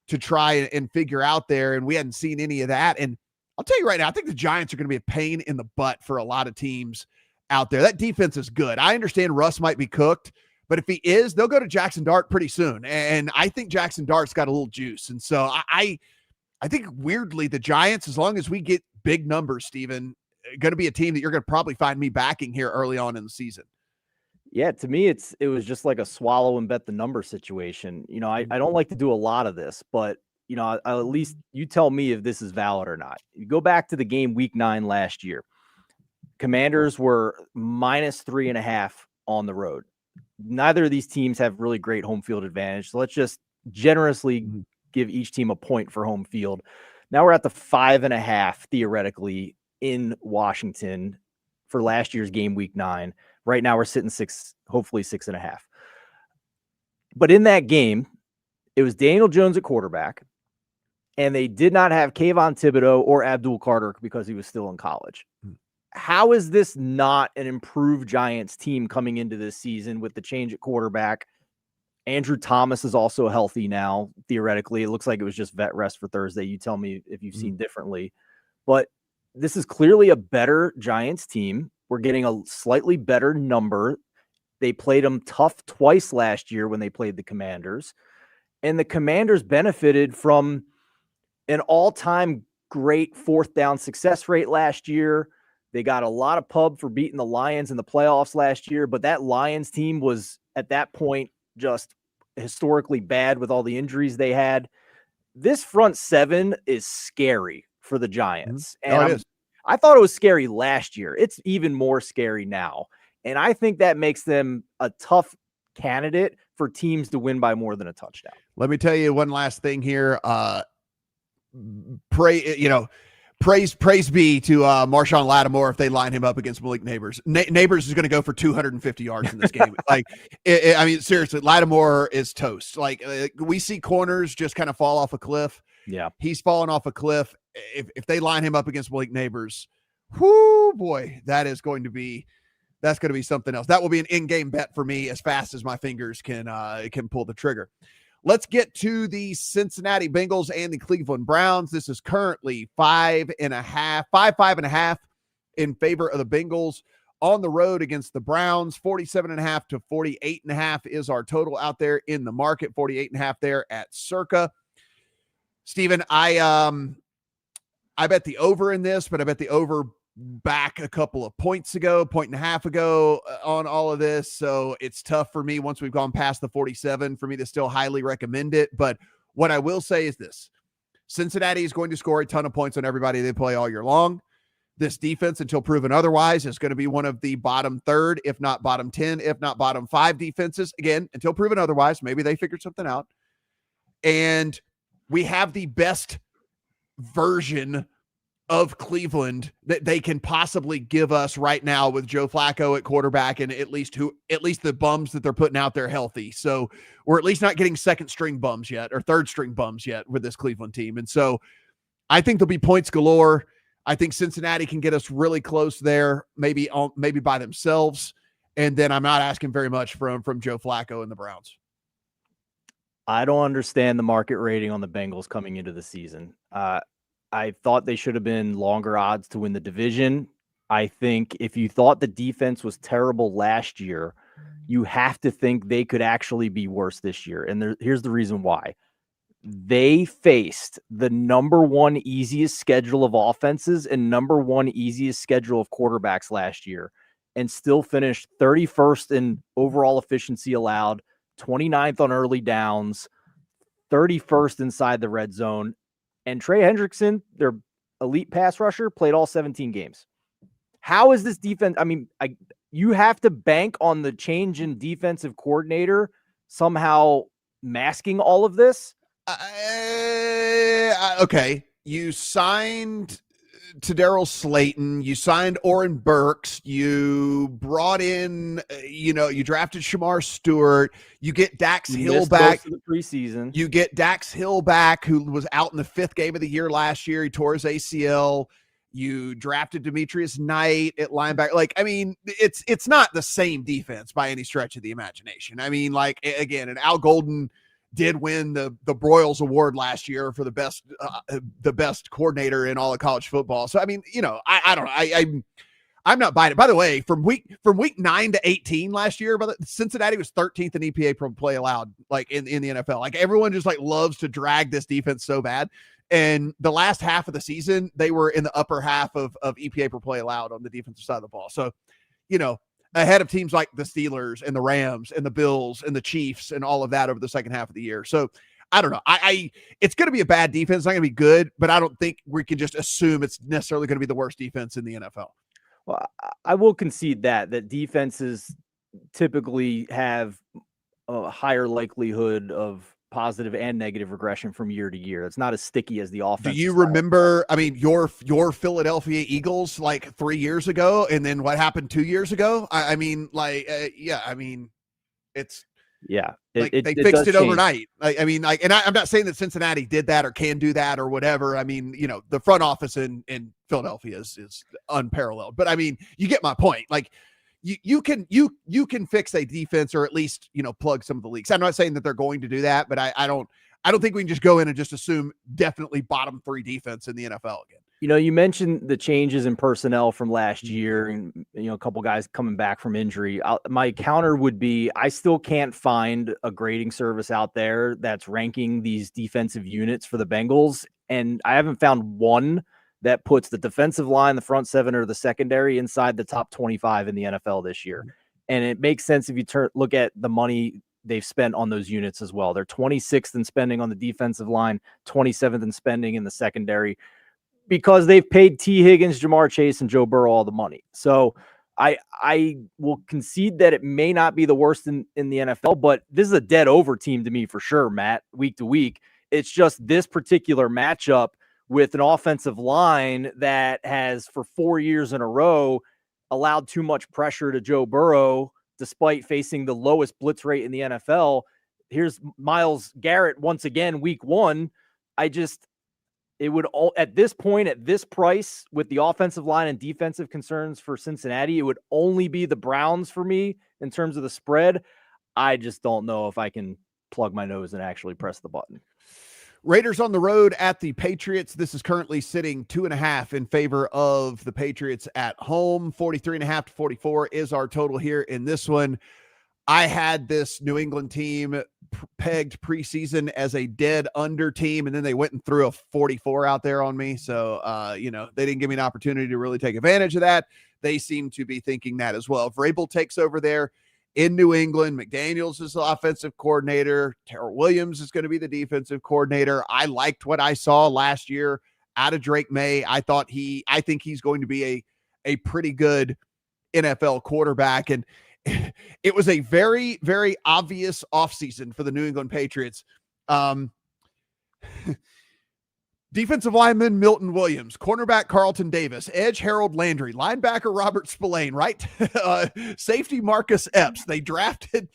Speaker 1: to try and figure out there, and we hadn't seen any of that. And I'll tell you right now, I think the Giants are going to be a pain in the butt for a lot of teams out there. That defense is good. I understand Russ might be cooked, but if he is, they'll go to Jackson Dart pretty soon. And I think Jackson Dart's got a little juice. And so I think weirdly the Giants, as long as we get big numbers, Steven, going to be a team that you're going to probably find me backing here early on in the season.
Speaker 2: Yeah, to me, it was just like a swallow and bet the number situation. I don't like to do a lot of this, but, I'll at least you tell me if this is valid or not. You go back to the game week 9 last year. Commanders were -3.5 on the road. Neither of these teams have really great home field advantage. So let's just generously give each team a point for home field. Now we're at the 5.5, theoretically, in Washington for last year's game week 9. Right now we're sitting 6, hopefully 6.5. But in that game, it was Daniel Jones at quarterback, and they did not have Kayvon Thibodeau or Abdul Carter because he was still in college. How is this not an improved Giants team coming into this season with the change at quarterback? Andrew Thomas is also healthy now, theoretically. It looks like it was just vet rest for Thursday. You tell me if you've seen differently. But this is clearly a better Giants team. We're getting a slightly better number. They played them tough twice last year when they played the Commanders. And the Commanders benefited from an all-time great 4th down success rate last year. They got a lot of pub for beating the Lions in the playoffs last year, but that Lions team was at that point just historically bad with all the injuries they had. This front 7 is scary for the Giants. And
Speaker 1: it is.
Speaker 2: I thought it was scary last year. It's even more scary now. And I think that makes them a tough candidate for teams to win by more than a touchdown.
Speaker 1: Let me tell you one last thing here. Praise be to Marshawn Lattimore if they line him up against Malik Neighbors. Neighbors is going to go for 250 yards in this game. Seriously, Lattimore is toast. We see corners just kind of fall off a cliff.
Speaker 2: Yeah,
Speaker 1: he's fallen off a cliff. If they line him up against Malik Neighbors, whoo boy, that's going to be something else. That will be an in-game bet for me as fast as my fingers can pull the trigger. Let's get to the Cincinnati Bengals and the Cleveland Browns. This is currently 5.5 in favor of the Bengals on the road against the Browns. 47.5 to 48.5 is our total out there in the market. 48.5 there at Circa. Steven, I bet the over in this, but I bet the over back a couple of points ago, point and a half ago on all of this. So it's tough for me once we've gone past the 47 for me to still highly recommend it. But what I will say is this: Cincinnati is going to score a ton of points on everybody they play all year long. This defense, until proven otherwise, is going to be one of the bottom third, if not bottom 10, if not bottom 5 defenses. Again, until proven otherwise, maybe they figured something out. And we have the best version of Cleveland that they can possibly give us right now with Joe Flacco at quarterback and at least the bums that they're putting out there healthy. So we're at least not getting second string bums yet or third string bums yet with this Cleveland team. And so I think there'll be points galore. I think Cincinnati can get us really close there, maybe by themselves. And then I'm not asking very much from Joe Flacco and the Browns.
Speaker 2: I don't understand the market rating on the Bengals coming into the season. I thought they should have been longer odds to win the division. I think if you thought the defense was terrible last year, you have to think they could actually be worse this year. And here's the reason why. They faced the number one easiest schedule of offenses and number one easiest schedule of quarterbacks last year and still finished 31st in overall efficiency allowed, 29th on early downs, 31st inside the red zone. And Trey Hendrickson, their elite pass rusher, played all 17 games. How is this defense? I mean, you have to bank on the change in defensive coordinator somehow masking all of this.
Speaker 1: Okay. You signed to Daryl Slayton. You signed Oren Burks. You brought in, you drafted Shamar Stewart. You get Dax Hill back.
Speaker 2: Most of the preseason.
Speaker 1: You get Dax Hill back, who was out in the 5th game of the year last year. He tore his ACL. You drafted Demetrius Knight at linebacker. Like, I mean, it's not the same defense by any stretch of the imagination. I mean, like, again, and Al Golden did win the Broyles Award last year for the best coordinator in all of college football. So, I mean, I don't know. I'm not buying it. By the way, from week 9 to 18 last year, Cincinnati was 13th in EPA per play allowed, like in the NFL. Like, everyone just like loves to drag this defense so bad. And the last half of the season, they were in the upper half of EPA per play allowed on the defensive side of the ball. So, ahead of teams like the Steelers and the Rams and the Bills and the Chiefs and all of that over the second half of the year. So I don't know. It's going to be a bad defense. It's not going to be good, but I don't think we can just assume it's necessarily going to be the worst defense in the NFL.
Speaker 2: Well, I will concede that defenses typically have a higher likelihood of positive and negative regression from year to year. It's not as sticky as the offense.
Speaker 1: Do you remember, I mean, your Philadelphia Eagles like 3 years ago, and then what happened 2 years ago? I mean, like, it's they fixed it overnight. I mean, like, and I'm not saying that Cincinnati did that or can do that or whatever. I mean, the front office in Philadelphia is unparalleled. But I mean, you get my point. Like, you can fix a defense or at least, plug some of the leaks. I'm not saying that they're going to do that, but I don't think we can just go in and just assume definitely bottom 3 defense in the NFL again.
Speaker 2: You mentioned the changes in personnel from last year and, a couple guys coming back from injury. My counter would be, I still can't find a grading service out there that's ranking these defensive units for the Bengals. And I haven't found one that puts the defensive line, the front 7, or the secondary inside the top 25 in the NFL this year. And it makes sense if you look at the money they've spent on those units as well. They're 26th in spending on the defensive line, 27th in spending in the secondary, because they've paid T. Higgins, Jamar Chase, and Joe Burrow all the money. So I will concede that it may not be the worst in the NFL, but this is a dead over team to me for sure, Matt, week to week. It's just this particular matchup with an offensive line that has for 4 years in a row allowed too much pressure to Joe Burrow, despite facing the lowest blitz rate in the NFL. Here's Myles Garrett once again, week 1. It would all at this point, at this price, with the offensive line and defensive concerns for Cincinnati, it would only be the Browns for me in terms of the spread. I just don't know if I can plug my nose and actually press the button.
Speaker 1: Raiders on the road at the Patriots. This is currently sitting 2.5 in favor of the Patriots at home. 43.5 to 44 is our total here in this one. I had this New England team pegged preseason as a dead under team, and then they went and threw a 44 out there on me. So, they didn't give me an opportunity to really take advantage of that. They seem to be thinking that as well. If Vrabel takes over there in New England, McDaniels is the offensive coordinator. Terrell Williams is going to be the defensive coordinator. I liked what I saw last year out of Drake May. I think he's going to be a pretty good NFL quarterback. And it was a very, very obvious offseason for the New England Patriots. Defensive lineman Milton Williams, cornerback Carlton Davis, edge Harold Landry, linebacker Robert Spillane, right? Safety Marcus Epps. They drafted,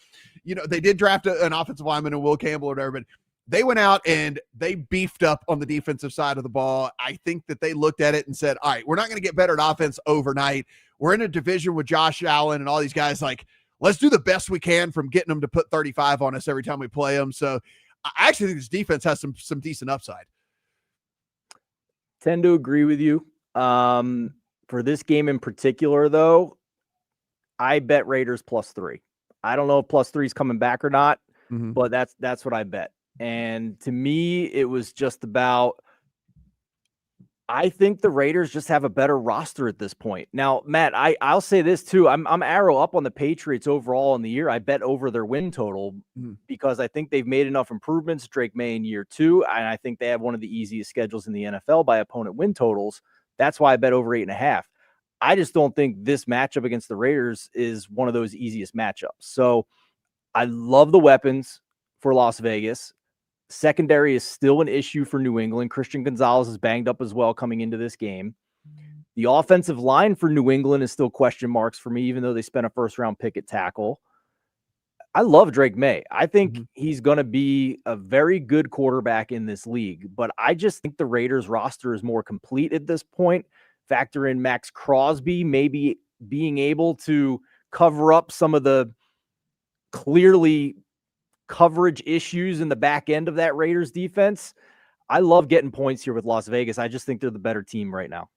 Speaker 1: they did draft an offensive lineman and Will Campbell or whatever, but they went out and they beefed up on the defensive side of the ball. I think that they looked at it and said, all right, we're not going to get better at offense overnight. We're in a division with Josh Allen and all these guys. Like, let's do the best we can from getting them to put 35 on us every time we play them. So I actually think this defense has some decent upside.
Speaker 2: Tend to agree with you. For this game in particular, though, I bet Raiders +3. I don't know if +3 is coming back or not, but that's what I bet. And to me, it was just about, I think the Raiders just have a better roster at this point. Now, Matt, I'll say this too. I'm arrow up on the Patriots overall in the year. I bet over their win total because I think they've made enough improvements. Drake May in year 2, and I think they have one of the easiest schedules in the NFL by opponent win totals. That's why I bet over 8.5. I just don't think this matchup against the Raiders is one of those easiest matchups. So I love the weapons for Las Vegas. Secondary is still an issue for New England. Christian Gonzalez is banged up as well coming into this game. The offensive line for New England is still question marks for me, even though they spent a first-round pick at tackle. I love Drake May. I think he's going to be a very good quarterback in this league, but I just think the Raiders roster is more complete at this point. Factor in Max Crosby maybe being able to cover up some of the clearly coverage issues in the back end of that Raiders defense. I love getting points here with Las Vegas. I just think they're the better team right now.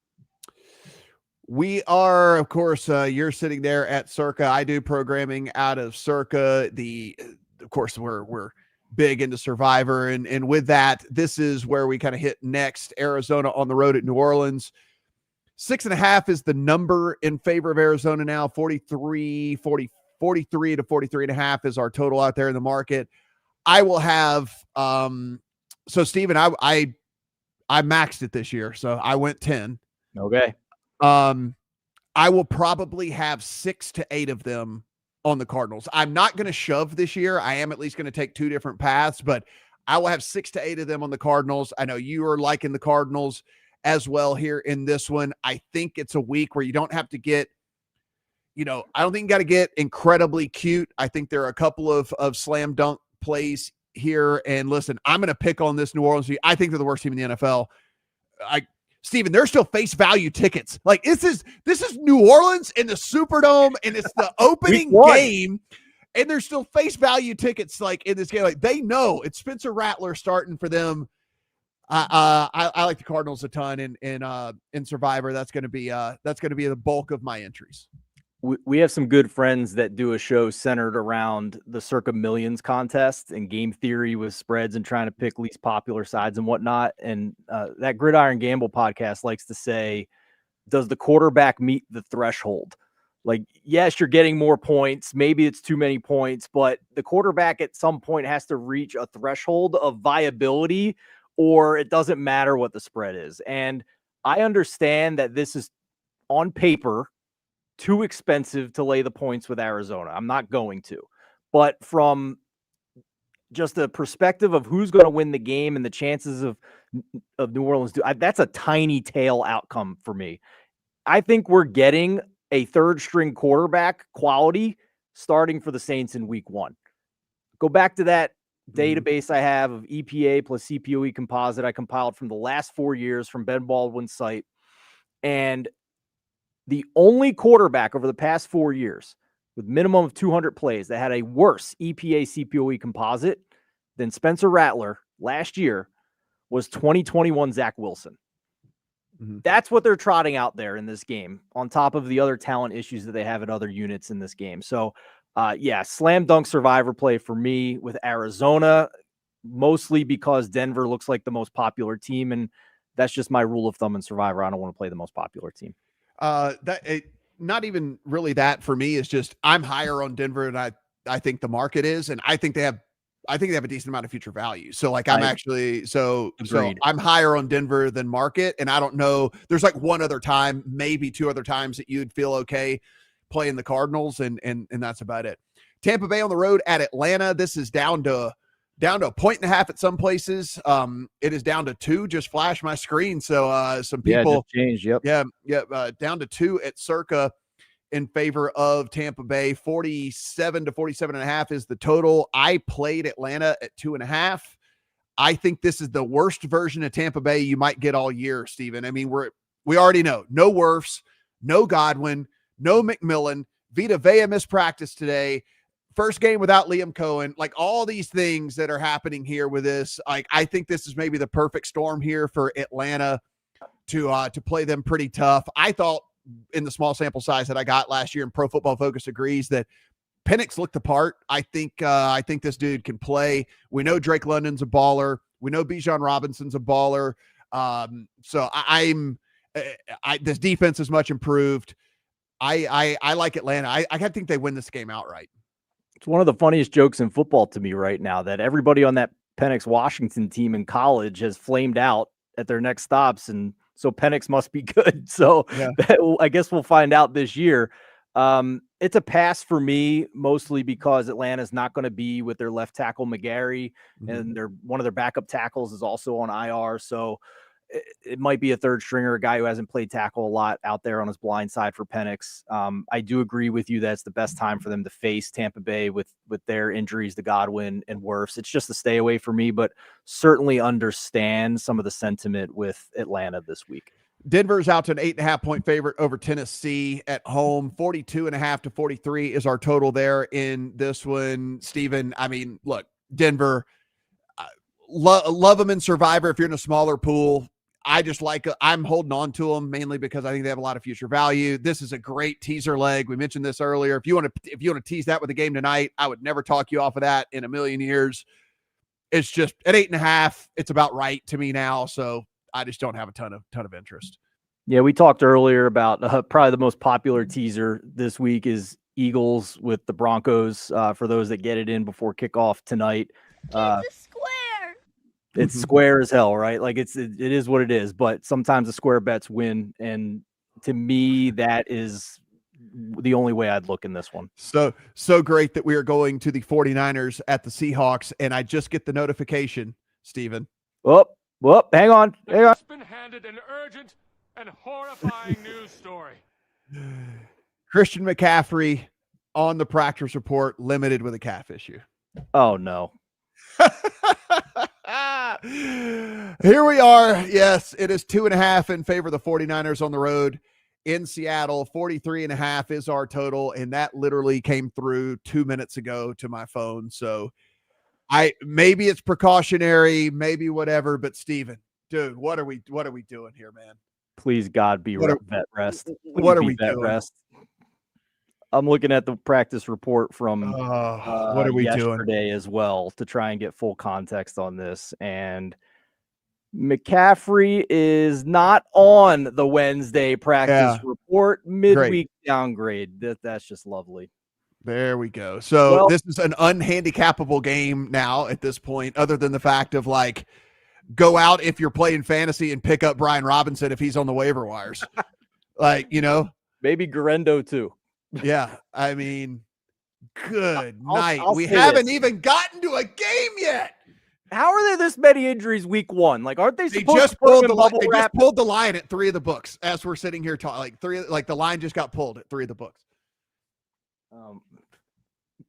Speaker 1: We are, of course, you're sitting there at Circa. I do programming out of Circa. Of course, we're big into Survivor. And with that, this is where we kind of hit next. Arizona on the road at New Orleans. 6.5 is the number in favor of Arizona now. 43 to 43.5 is our total out there in the market. I will have, so Steven, I maxed it this year. So I went 10.
Speaker 2: Okay.
Speaker 1: I will probably have 6 to 8 of them on the Cardinals. I'm not going to shove this year. I am at least going to take 2 different paths, but I will have 6 to 8 of them on the Cardinals. I know you are liking the Cardinals as well here in this one. I think it's a week where you don't have to get, I don't think you got to get incredibly cute. I think there are a couple of slam dunk plays here. And listen, I'm going to pick on this New Orleans team. I think they're the worst team in the NFL. Steven, they're still face value tickets. Like this is New Orleans in the Superdome, and it's the opening game, and there's still face value tickets like in this game. Like they know it's Spencer Rattler starting for them. I like the Cardinals a ton in Survivor. That's going to be the bulk of my entries.
Speaker 2: We have some good friends that do a show centered around the Circa Millions contest and game theory with spreads and trying to pick least popular sides and whatnot. And that Gridiron Gamble podcast likes to say, does the quarterback meet the threshold? Like, yes, you're getting more points. Maybe it's too many points, but the quarterback at some point has to reach a threshold of viability, or it doesn't matter what the spread is. And I understand that this is on paper too expensive to lay the points with Arizona. I'm not going to. But from just the perspective of who's going to win the game and the chances of New Orleans, that's a tiny tail outcome for me. I think we're getting a third string quarterback quality starting for the Saints in week 1. Go back to that database I have of EPA plus CPOE composite I compiled from the last 4 years from Ben Baldwin's site. And the only quarterback over the past 4 years with minimum of 200 plays that had a worse EPA CPOE composite than Spencer Rattler last year was 2021 Zach Wilson. That's what they're trotting out there in this game, on top of the other talent issues that they have at other units in this game. So Slam dunk survivor play for me with Arizona, mostly because Denver looks like the most popular team, and that's just my rule of thumb in survivor. I don't want to play the most popular team.
Speaker 1: Not even really that for me. Is just I'm higher on Denver than I think the market is, and I think they have a decent amount of future value. So like I'm actually so I'm higher on Denver than market, and I don't know. There's like one other time, maybe two other times that you'd feel okay playing the Cardinals, and that's about it. Tampa Bay on the road at Atlanta. This is down to a 1.5 at some places. It is down to 2. Just flash my screen. So some people
Speaker 2: changed. Yep.
Speaker 1: Down to 2 at Circa in favor of Tampa Bay. 47 to 47.5 is the total. I played Atlanta at 2.5. I think this is the worst version of Tampa Bay you might get all year, Steven. I mean, we already know no Wirfs, no Godwin, no McMillan. Vita Vea missed practice today. First game without Liam Cohen, like all these things that are happening here with this. Like, I think this is maybe the perfect storm here for Atlanta to play them pretty tough. I thought in the small sample size that I got last year, and Pro Football Focus agrees, that Penix looked the part. I think this dude can play. We know Drake London's a baller. We know Bijan Robinson's a baller. So this defense is much improved. I like Atlanta. I think they win this game outright.
Speaker 2: It's one of the funniest jokes in football to me right now that everybody on that Penix Washington team in college has flamed out at their next stops, and so Penix must be good. So I guess we'll find out this year. It's a pass for me, mostly because Atlanta's not going to be with their left tackle McGarry, and one of their backup tackles is also on IR. So it might be a third stringer, a guy who hasn't played tackle a lot out there on his blind side for Penix. I do agree with you that it's the best time for them to face Tampa Bay with their injuries to Godwin and Wirfs. It's just a stay away for me, but certainly understand some of the sentiment with Atlanta this week.
Speaker 1: Denver's out to an 8.5 point favorite over Tennessee at home. 42.5 to 43 is our total there in this one. Steven, I mean, look, Denver, love them in Survivor if you're in a smaller pool. I'm holding on to them mainly because I think they have a lot of future value. This is a great teaser leg. We mentioned this earlier. If you want to tease that with a game tonight, I would never talk you off of that in a million years. It's just at 8.5. It's about right to me now. So I just don't have a ton of interest.
Speaker 2: Yeah, we talked earlier about probably the most popular teaser this week is Eagles with the Broncos. For those that get it in before kickoff tonight, it's square as hell, right? Like it is what it is. But sometimes the square bets win, and to me, that is the only way I'd look in this one.
Speaker 1: So great that we are going to the 49ers at the Seahawks, and I just get the notification, Steven.
Speaker 2: Whoop, hang on.
Speaker 3: It's been handed an urgent and horrifying news story.
Speaker 1: Christian McCaffrey on the practice report, limited with a calf issue.
Speaker 2: Oh, no.
Speaker 1: Here we are. Yes, it is 2.5 in favor of the 49ers on the road in Seattle. 43.5 is our total, and that literally came through 2 minutes ago to my phone. So maybe it's precautionary, maybe whatever, but Steven, dude, what are we doing here, man?
Speaker 2: Please, God, be vet rest.
Speaker 1: What are we doing?
Speaker 2: Rest. I'm looking at the practice report from
Speaker 1: what are we
Speaker 2: yesterday
Speaker 1: doing
Speaker 2: as well to try and get full context on this. And McCaffrey is not on the Wednesday practice report. Midweek downgrade. That's just lovely.
Speaker 1: There we go. So this is an unhandicappable game now at this point, other than the fact of like, go out if you're playing fantasy and pick up Brian Robinson if he's on the waiver wires. Like,
Speaker 2: maybe Garendo too.
Speaker 1: Yeah. I mean, good night. We haven't even gotten to a game yet.
Speaker 2: How are there this many injuries week one? Like, aren't they supposed
Speaker 1: just
Speaker 2: to put
Speaker 1: pulled
Speaker 2: them in bubble
Speaker 1: They
Speaker 2: wrap?
Speaker 1: just pulled the line at 3 of the books as we're sitting here talking. The line just got pulled at 3 of the books.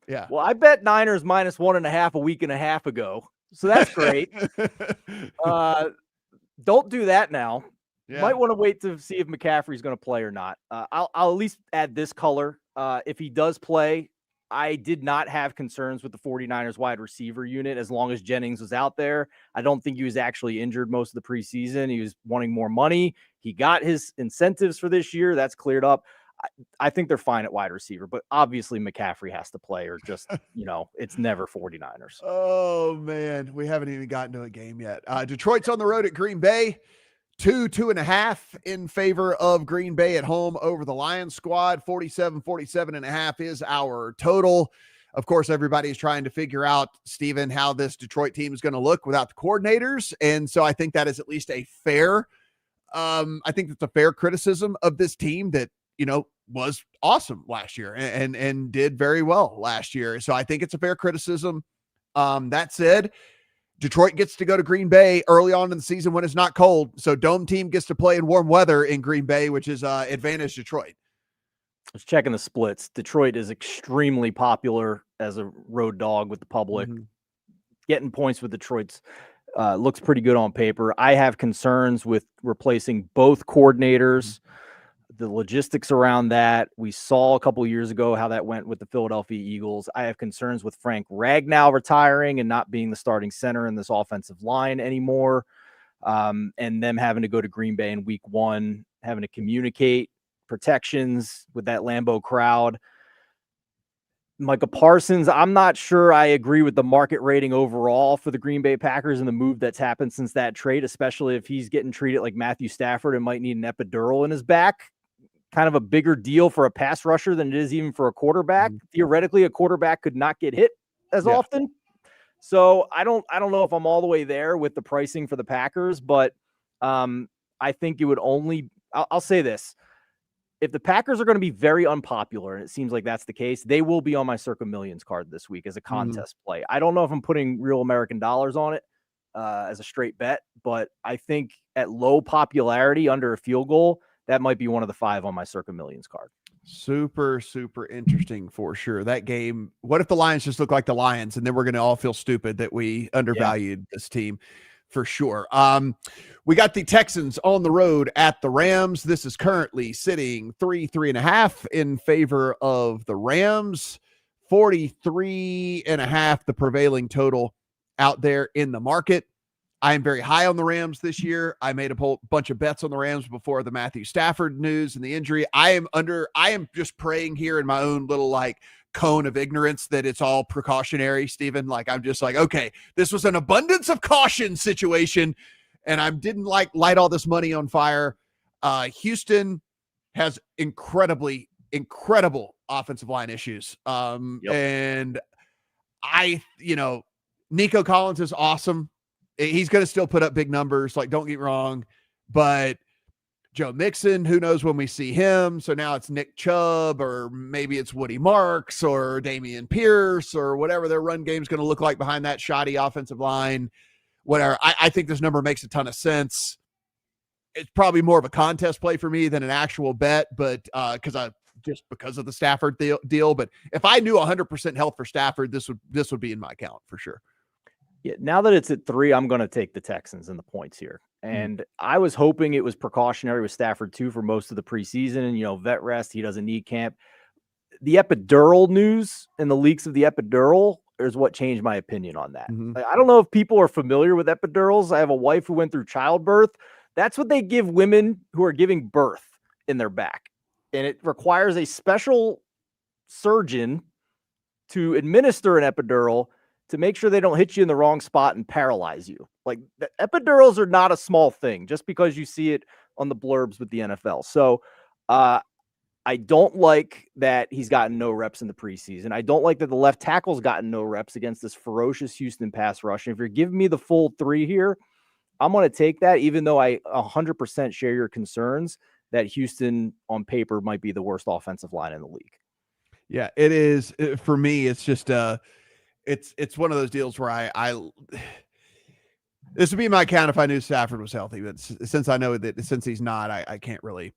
Speaker 1: Yeah.
Speaker 2: Well, I bet Niners minus 1.5 a week and a half ago. So that's great. Don't do that now. Yeah. Might want to wait to see if McCaffrey's going to play or not. I'll at least add this color. If he does play, I did not have concerns with the 49ers wide receiver unit as long as Jennings was out there. I don't think he was actually injured most of the preseason. He was wanting more money. He got his incentives for this year. That's cleared up. I think they're fine at wide receiver, but obviously McCaffrey has to play, or just, it's never 49ers.
Speaker 1: Oh man, we haven't even gotten to a game yet. Detroit's on the road at Green Bay. 2.5 in favor of Green Bay at home over the Lions squad. 47.5 is our total. Of course, everybody's trying to figure out, Steven, how this Detroit team is going to look without the coordinators. And so I think that is at least a fair, I think that's a fair criticism of this team that, was awesome last year and did very well last year. So I think it's a fair criticism. That said, Detroit gets to go to Green Bay early on in the season when it's not cold. So dome team gets to play in warm weather in Green Bay, which is advantage Detroit.
Speaker 2: I was checking the splits. Detroit is extremely popular as a road dog with the public.
Speaker 1: Mm-hmm.
Speaker 2: Getting points with Detroit's looks pretty good on paper. I have concerns with replacing both coordinators. The logistics around that. We saw a couple years ago how that went with the Philadelphia Eagles. I have concerns with Frank Ragnow retiring and not being the starting center in this offensive line anymore. And them having to go to Green Bay in week 1, having to communicate protections with that Lambeau crowd. Micah Parsons, I'm not sure I agree with the market rating overall for the Green Bay Packers and the move that's happened since that trade, especially if he's getting treated like Matthew Stafford and might need an epidural in his back. Kind of a bigger deal for a pass rusher than it is even for a quarterback. Mm-hmm. Theoretically, a quarterback could not get hit as often. So I don't know if I'm all the way there with the pricing for the Packers, but I think it would only, I'll say this. If the Packers are going to be very unpopular, and it seems like that's the case, they will be on my Circa Millions card this week as a contest play. I don't know if I'm putting real American dollars on it as a straight bet, but I think at low popularity under a field goal, that might be one of the 5 on my Circa Millions card.
Speaker 1: Super, super interesting for sure. That game, what if the Lions just look like the Lions, and then we're going to all feel stupid that we undervalued this team? For sure. We got the Texans on the road at the Rams. This is currently sitting 3.5 in favor of the Rams. 43.5, the prevailing total out there in the market. I am very high on the Rams this year. I made a bunch of bets on the Rams before the Matthew Stafford news and the injury. I am just praying here in my own little cone of ignorance that it's all precautionary, Stephen. I'm just okay, this was an abundance of caution situation, and I didn't light all this money on fire. Houston has incredible offensive line issues. And Nico Collins is awesome. He's going to still put up big numbers. Don't get me wrong, but Joe Mixon, who knows when we see him. So now it's Nick Chubb, or maybe it's Woody Marks or Damian Pierce or whatever their run game is going to look like behind that shoddy offensive line. Whatever. I think this number makes a ton of sense. It's probably more of a contest play for me than an actual bet, but because of the Stafford deal. But if I knew 100% health for Stafford, this would be in my account for sure.
Speaker 2: Yeah, now that it's at 3, I'm going to take the Texans and the points here. And I was hoping it was precautionary with Stafford too for most of the preseason, and vet rest. He doesn't need camp. The epidural news and the leaks of the epidural is what changed my opinion on that. I don't know if people are familiar with epidurals. I have a wife who went through childbirth. That's what they give women who are giving birth in their back. And it requires a special surgeon to administer an epidural to make sure they don't hit you in the wrong spot and paralyze you. The epidurals are not a small thing just because you see it on the blurbs with the NFL. So I don't like that he's gotten no reps in the preseason. I don't like that the left tackle's gotten no reps against this ferocious Houston pass rush. And if you're giving me the full 3 here, I'm going to take that, even though I 100% share your concerns that Houston on paper might be the worst offensive line in the league.
Speaker 1: Yeah, it is. For me, it's just it's one of those deals where I this would be my account if I knew Stafford was healthy, but since I know that since he's not, I can't really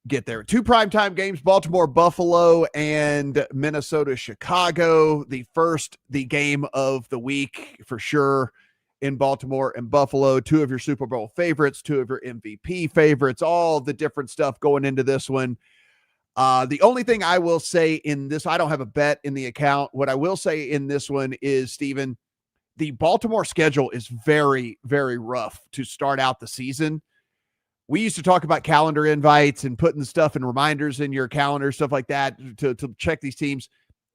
Speaker 1: get there. 2 primetime games, Baltimore, Buffalo, and Minnesota, Chicago. The game of the week for sure in Baltimore and Buffalo. 2 of your Super Bowl favorites, 2 of your MVP favorites, all the different stuff going into this one. The only thing I will say in this, I don't have a bet in the account. What I will say in this one is, Steven, the Baltimore schedule is very, very rough to start out the season. we used to talk about calendar invites and putting stuff and reminders in your calendar, stuff like that to check these teams.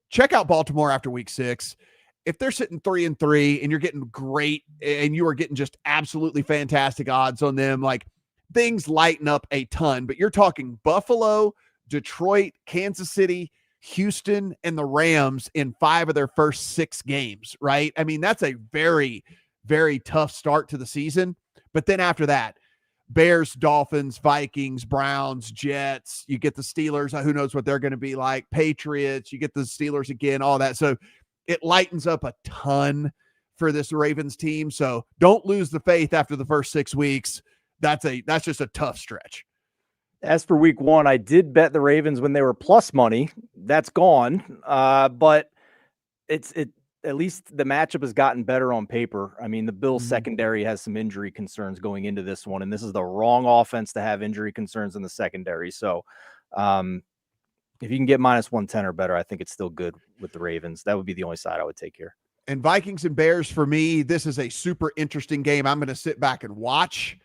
Speaker 1: Check out Baltimore after week 6. If they're sitting 3-3 and you're getting great and you are getting just absolutely fantastic odds on them, like things lighten up a ton. But you're talking Buffalo, Detroit, Kansas City, Houston, and the Rams in 5 of their first 6 games, right? I mean, that's a very, very tough start to the season. But then after that, Bears, Dolphins, Vikings, Browns, Jets, you get the Steelers. Who knows what they're going to be like? Patriots, you get the Steelers again, all that. So it lightens up a ton for this Ravens team. So don't lose the faith after the first 6 weeks. That's just a tough stretch.
Speaker 2: As for week 1, I did bet the Ravens when they were plus money. That's gone. But at least the matchup has gotten better on paper. I mean, the Bills secondary has some injury concerns going into this one, and this is the wrong offense to have injury concerns in the secondary. So if you can get minus 110 or better, I think it's still good with the Ravens. That would be the only side I would take here.
Speaker 1: And Vikings and Bears, for me, this is a super interesting game. I'm going to sit back and watch,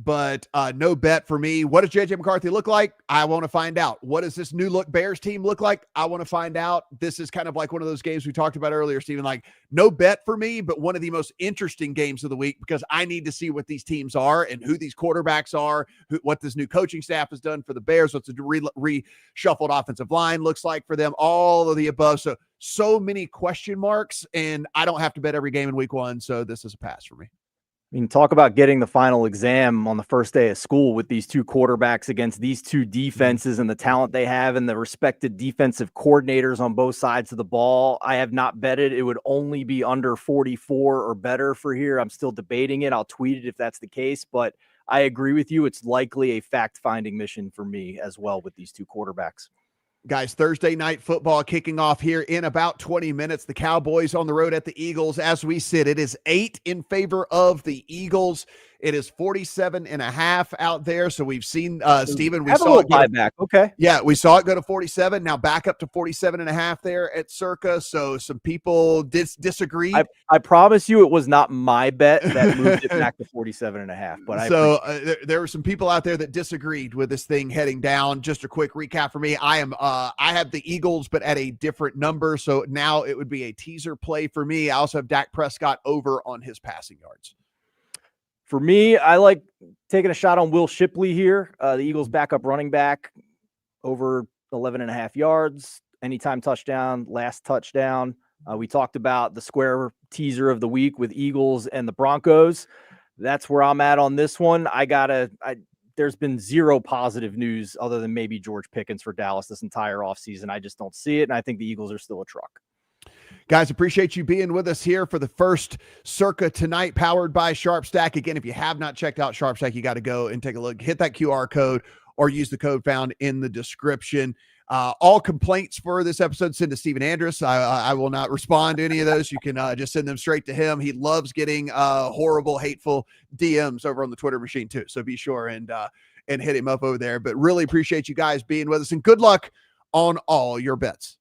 Speaker 1: but no bet for me. What does JJ McCarthy look like? I want to find out. What does this new look Bears team look like? I want to find out. This is kind of like one of those games we talked about earlier, Steven, like no bet for me, but one of the most interesting games of the week because I need to see what these teams are and who these quarterbacks are, what this new coaching staff has done for the Bears, what's the reshuffled offensive line looks like for them, all of the above. So many question marks, and I don't have to bet every game in week 1, so this is a pass for me.
Speaker 2: I mean, talk about getting the final exam on the first day of school with these 2 quarterbacks against these 2 defenses and the talent they have and the respected defensive coordinators on both sides of the ball. I have not betted. It would only be under 44 or better for here. I'm still debating it. I'll tweet it if that's the case, but I agree with you. It's likely a fact-finding mission for me as well with these 2 quarterbacks.
Speaker 1: Guys, Thursday night football kicking off here in about 20 minutes. The Cowboys on the road at the Eagles. As we sit, it is 8 in favor of the Eagles. It is 47.5 out there. So we've seen, Steven, we saw it
Speaker 2: buyback. Okay.
Speaker 1: Yeah, we saw it go to 47. Now back up to 47.5 there at Circa. So some people disagreed.
Speaker 2: I promise you it was not my bet that moved it back to 47.5. But
Speaker 1: there were some people out there that disagreed with this thing heading down. Just a quick recap for me. I have the Eagles, but at a different number. So now it would be a teaser play for me. I also have Dak Prescott over on his passing yards.
Speaker 2: For me, I like taking a shot on Will Shipley here. The Eagles backup running back over 11.5 yards, anytime touchdown, last touchdown. We talked about the square teaser of the week with Eagles and the Broncos. That's where I'm at on this one. There's been zero positive news other than maybe George Pickens for Dallas this entire offseason. I just don't see it. And I think the Eagles are still a truck.
Speaker 1: Guys, appreciate you being with us here for the first Circa tonight, powered by SharpStack. Again, if you have not checked out SharpStack, you got to go and take a look. Hit that QR code or use the code found in the description. All complaints for this episode, send to Steven Andress. I will not respond to any of those. You can just send them straight to him. He loves getting horrible, hateful DMs over on the Twitter machine too. So be sure and hit him up over there. But really appreciate you guys being with us, and good luck on all your bets.